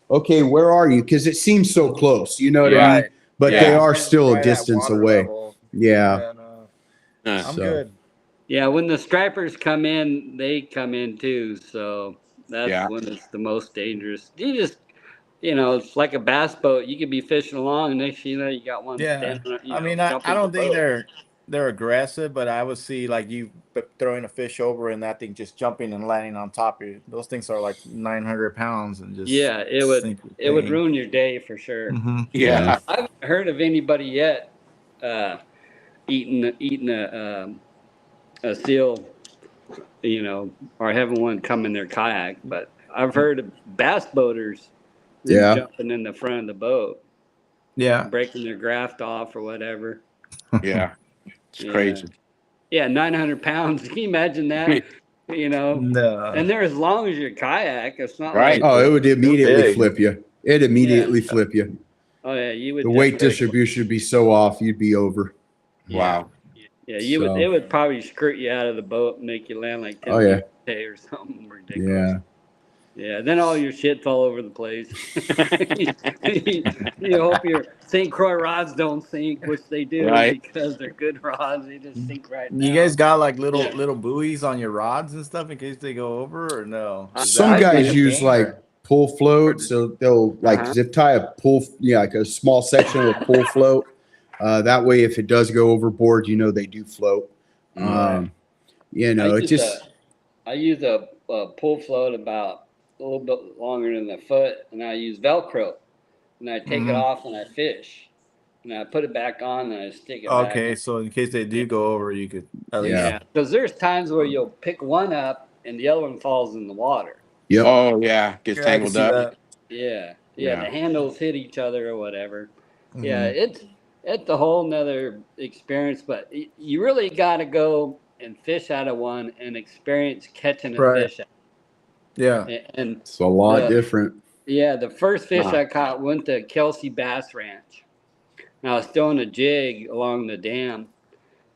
okay, where are you? Because it seems so close, you know what I mean? Right. But Yeah. they are still Right a at distance water away. level. Yeah. No. Yeah. I'm So. good. Yeah, when the stripers come in, they come in too. So that's Yeah. when it's the most dangerous. You just, it's like a bass boat. You could be fishing along, and next thing you know, you got one. Yeah. standing, I mean, I jumping don't the think boat. they're aggressive, but I would see like you throwing a fish over and that thing just jumping and landing on top of you. Those things are like 900 pounds and just Yeah, it would ruin your day for sure. Mm-hmm. Yeah. I haven't heard of anybody yet eating a seal, or having one come in their kayak. But I've heard of bass boaters Yeah. jumping in the front of the boat, Yeah. breaking their graft off or whatever. Yeah. It's Yeah. crazy. Yeah, 900 pounds. Can you imagine that? you know. No. And they're as long as your kayak. It's not Right. like, Oh, it would immediately big. flip you. It'd immediately flip you. oh yeah, you would The weight definitely- distribution would be so off, you'd be over. Yeah. Wow. Yeah, you So- would. It would probably skirt you out of the boat and make you land like 10 Oh, yeah. feet away or something ridiculous. Yeah. Yeah, then all your shit fall over the place. You hope your St. Croix rods don't sink, which they do Right. because they're good rods. They just sink right You down. guys got like little Yeah. little buoys on your rods and stuff in case they go over, or no? Is Some that guys like a use thing, like or- pull float, so they'll like Uh-huh. zip tie a pull, like a small section of a pull float. That way, if it does go overboard, they do float. Right. I use a pull float about a little bit longer than the foot, and I use Velcro, and I take it Mhm. off and I fish, and I put it back on and I stick it back. Okay, so in case they do go over, you could at least. Yeah. Yeah, because there's times where you'll pick one up and the other one falls in the water. Yep. Oh yeah, gets Yeah, I can tangled see up. that. Yeah, Yeah. the handles hit each other or whatever. Yeah, Mhm. it's a whole nother experience, but you really got to go and fish out of one and experience catching a Right. fish. Yeah. And It's a lot Yeah. different. yeah, the first fish Wow. I caught went to Kelsey Bass Ranch. And I was throwing a jig along the dam,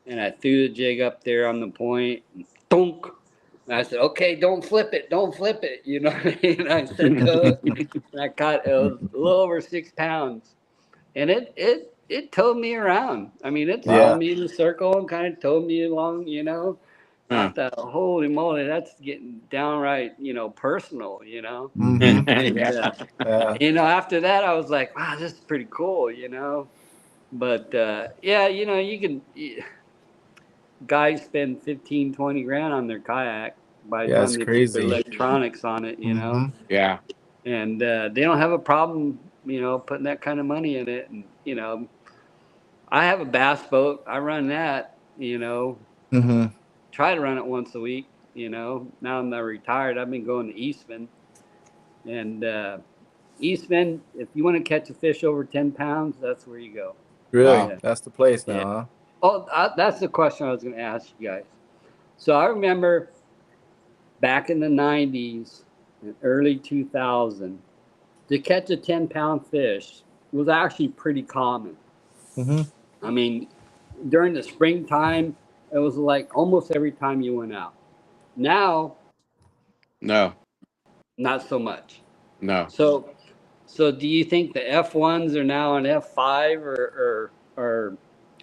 and I threw the jig up there on the point, and thunk. And I said, "Okay, don't flip it, don't flip it." You know what I mean? I said, and I caught it was a little over 6 pounds, and it towed me around. I mean, it Yeah. followed me in a circle and kind of towed me along. I thought, holy moly, that's getting downright, personal. Mhm. Yeah. Yeah. After that, I was like, wow, this is pretty cool. But yeah, you can guys spend 15, 20 grand on their kayak by the Yeah, time it's they put crazy. their electronics on it, Mhm. Yeah. and they don't have a problem, putting that kind of money in it. And I have a bass boat. I run that. Mhm. Try to run it once a week. Now I'm not retired. I've been going to Eastman, and Eastman. If you want to catch a fish over 10 pounds, that's where you go. Really? Wow. That's the place now, Yeah. huh? Oh, that's the question I was going to ask you guys. So I remember back in the 90s and early 2000, to catch a 10-pound fish was actually pretty common. Mhm. I mean, during the springtime, it was like almost every time you went out. Now, No. not so much. No. So do you think the F1s are now an F5 or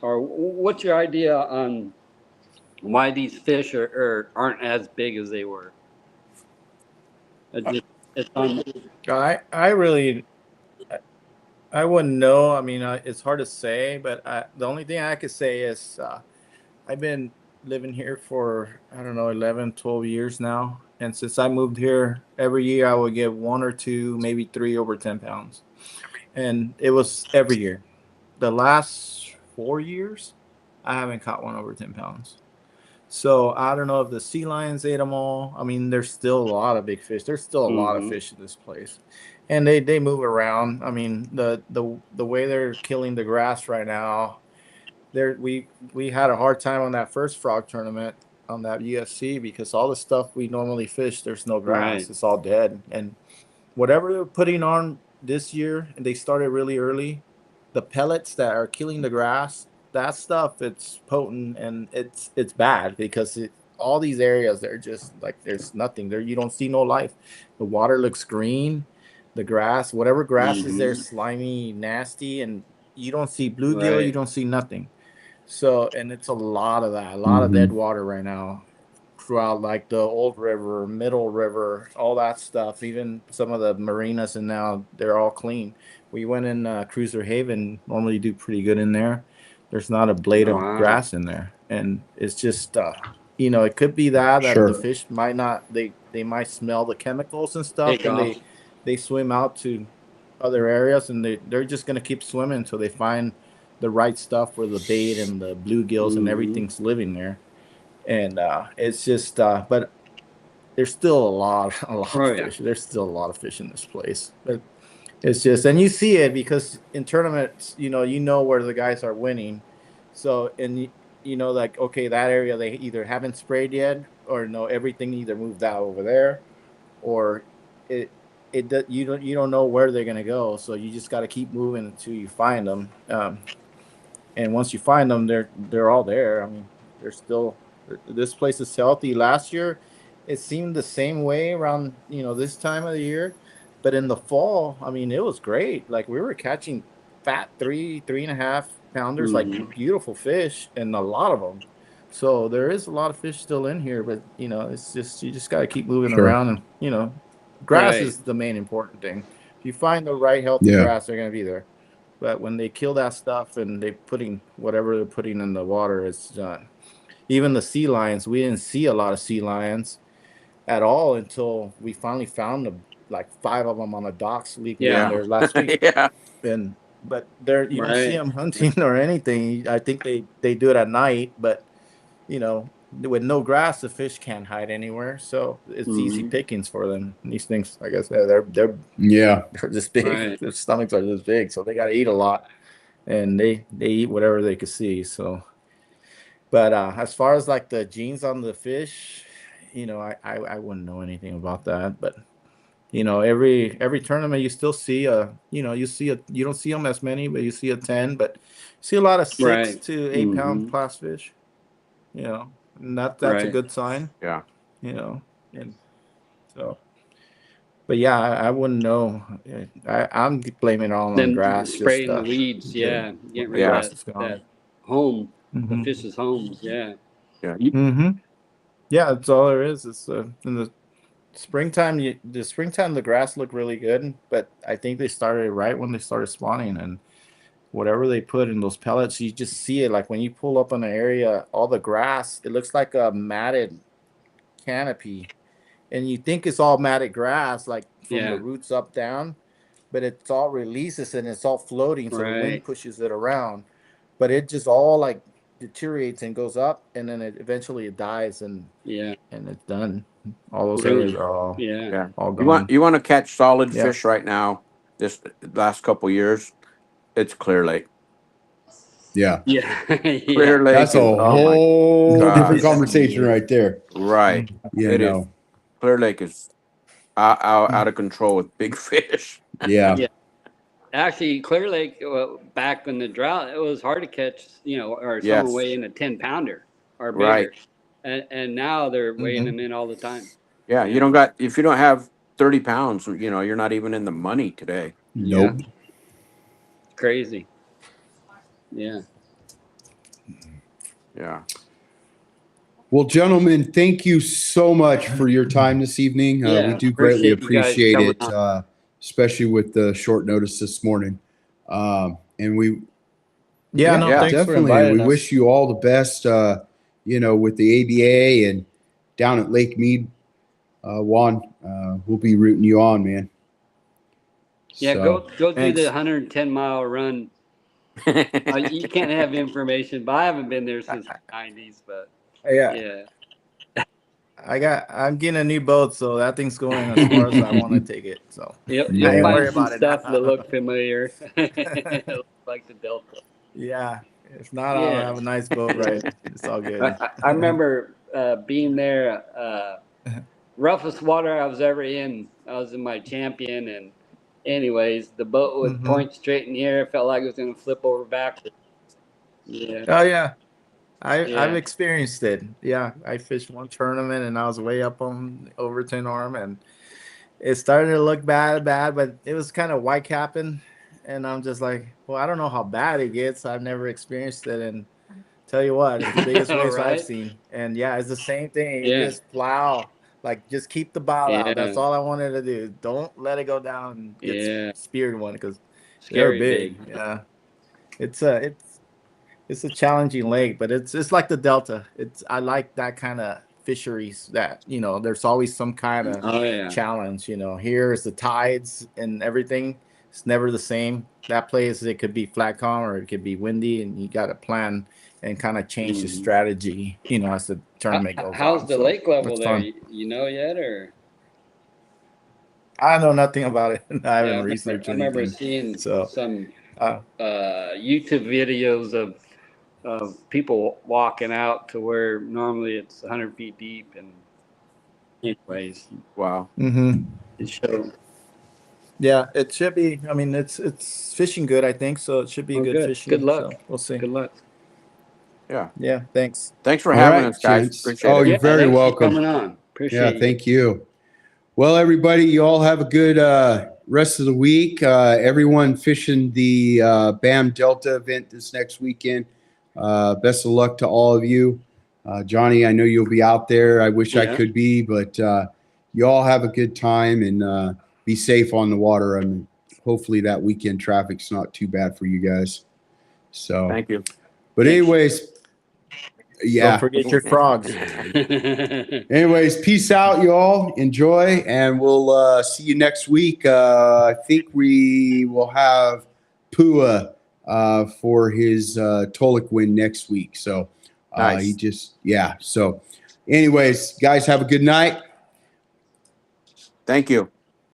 what's your idea on why these fish aren't as big as they were? It's on. I really I wouldn't know. I mean, it's hard to say, but the only thing I could say is I've been living here for, I don't know, 11, 12 years now. And since I moved here, every year I would get one or two, maybe three over 10 pounds. And it was every year. The last 4 years, I haven't caught one over 10 pounds. So I don't know if the sea lions ate them all. I mean, there's still a lot of big fish. There's still a lot of Mhm. fish in this place, and they move around. I mean, the way they're killing the grass right now, we had a hard time on that first frog tournament on that UFC because all the stuff we normally fish, there's no grass. Right. It's all dead. And whatever they're putting on this year, and they started really early, the pellets that are killing the grass, that stuff, it's potent and it's bad because all these areas, they're just like there's nothing there. You don't see no life. The water looks green, the grass, whatever grass is there, slimy, nasty, and you don't see bluegill, Right. you don't see nothing. So, and it's a lot of that, a lot of dead water right now throughout like the old river, middle river, all that stuff. Even some of the marinas, and now they're all clean. We went in Cruiser Haven, normally do pretty good in there. There's not a blade of Wow. grass in there, and it's just it could be that Sure. the fish might not, they might smell the chemicals and stuff, Take and off. they swim out to other areas, and they're just gonna keep swimming until they find the right stuff where the bait and the bluegills and Mhm. everything's living there. And it's just but there's still a lot Oh, of yeah. fish. There's still a lot of fish in this place. But it's just, and you see it because in tournaments, you know where the guys are winning. So, and you know, like, okay, that area they either haven't sprayed yet, or no, everything either moved out over there, or it you don't know where they're gonna go, so you just got to keep moving until you find them. And once you find them, they're all there. I mean, they're still, this place is healthy. Last year, it seemed the same way around, you know, this time of the year, but in the fall, I mean, it was great. Like we were catching fat 3.5 pounders, like Mhm. beautiful fish, and a lot of them. So there is a lot of fish still in here, but you know, it's just, you just got to keep moving Sure. around, and you know, grass Right. is the main important thing. If you find the right healthy Yeah. grass, they're gonna be there. But when they kill that stuff and they putting whatever they're putting in the water, it's even the sea lions. We didn't see a lot of sea lions at all until we finally found them, like 5 of them on the docks leaking down Yeah. there last week. Yeah. And but there, you don't see Right. them hunting or anything. I think they do it at night, but you know, with no grass, the fish can't hide anywhere, so it's easy Mhm. pickings for them. These things, I guess, they're Yeah. they're this big. Right. Their stomachs are this big, so they got to eat a lot, and they eat whatever they could see. So, but as far as like the genes on the fish, you know, I wouldn't know anything about that. But you know, every tournament you still see you know, you see you don't see them as many, but you see a 10, but you see a lot of six Right. to 8 pound Mhm. class fish. You know, and that's a Right. good sign. Yeah. You know, and so. But yeah, I wouldn't know. I'm blaming it all on Then grass. Just spraying the weeds. Yeah. Getting when the rid of Yeah. grass that is gone. that home, the Mm-hmm. fish's homes. Yeah. Yeah. Mm-hmm. Yeah, that's all there is. It's in the springtime. The springtime, the grass looked really good, but I think they started right when they started spawning, and whatever they put in those pellets, you just see it. Like when you pull up on an area, all the grass, it looks like a matted canopy, and you think it's all matted grass, like from the Yeah. roots up down, but it's all releases and it's all floating, so the wind Right. pushes it around, but it just all like deteriorates and goes up, and then it eventually it dies, Yeah. and it's done. All those areas Ruined. are all Yeah. Yeah. all You want gone. you want to catch solid Yeah. fish right now? This last couple years, it's Clear Lake. Yeah. Yeah. Clear Yeah. Lake That's a is, oh my whole different gosh. conversation right there. Right. You It is. know. Clear Lake is out of control with big fish. Yeah. Yeah. Actually, Clear Lake, back in the drought, it was hard to catch, or someone Yes. weighing a 10 pounder or Right. bigger. And now they're weighing Mm-hmm. them in all the time. Yeah. You Yeah. don't got if you don't have 30 pounds, you're not even in the money today. Yeah. Nope. Crazy. Yeah. Yeah. Well, gentlemen, thank you so much for your time this evening. We Yeah. do greatly Appreciate you guys appreciate coming it, on. especially with the short notice this morning. And we, Yeah, yeah, no, Yeah. thanks for definitely. And we inviting us. wish you all the best, with the ABA and down at Lake Mead. Juan, we'll be rooting you on, man. Yeah. So, Go do Thanks. the 110-mile run. You can't have information, but I haven't been there since the 90s. But Yeah, yeah. I'm getting a new boat, so that thing's going as far as I want to take it. So You'll I ain't yeah, find worried some about it stuff that now. look familiar. Like the Delta. Yeah, if not, I'll Yeah. have a nice boat ride. It's all good. I remember being there. Roughest water I was ever in. I was in my champion, and anyways, the boat would Mm-hmm. point straight in the air. It felt like it was going to flip over backwards. Yeah. Oh yeah, I've Yeah. experienced it. Yeah, I fished one tournament and I was way up on Overton Arm, and it started to look bad, but it was kind of white capping, and I'm just like, well, I don't know how bad it gets. I've never experienced it, and tell you what, it's the biggest All waves I've right. seen. And yeah, it's the same thing. You Yeah. just plow, like just keep the bow out. That's Yeah. all I wanted to do. Don't let it go down and get Yeah. speared one, because they're Scary big. big. Yeah, it's a challenging lake, but it's like the Delta. I like that kind of fisheries that, there's always some kind of Oh yeah. challenge. Here is the tides and everything. It's never the same. That place, it could be flat calm or it could be windy, and you got to plan and kind of change the Mhm. strategy, as the tournament goes How's on. the So lake level it's there? fun. You know yet, or? I know nothing about it. I Yeah, haven't researched I remember anything. seeing So some uh, YouTube videos of of people walking out to where normally it's 100 feet deep. And anyways, Wow. Mm-hmm. it showed. Yeah, it should be. I mean, it's fishing good, I think, so it should be Oh, good good. fishing. Good luck. So we'll see. Good luck. Yeah. Yeah, thanks. Thanks for All having right, us, guys. gents. Appreciate Oh, it. you're very thanks for welcome. coming on. Appreciate Yeah, thank you. Well, everybody, you all have a good rest of the week. Everyone fishing the BAM Delta event this next weekend. Best of luck to all of you. Johnny, I know you'll be out there. I wish I Yeah. could be, but you all have a good time and be safe on the water. I mean, hopefully that weekend traffic's not too bad for you guys. So, Thank you. but Thanks. anyways, yeah. Don't forget your frogs. Anyways, peace out, y'all. Enjoy, and we'll see you next week. I think we will have Pua for his Tolik win next week. So Nice. So anyways, guys, have a good night. Thank you.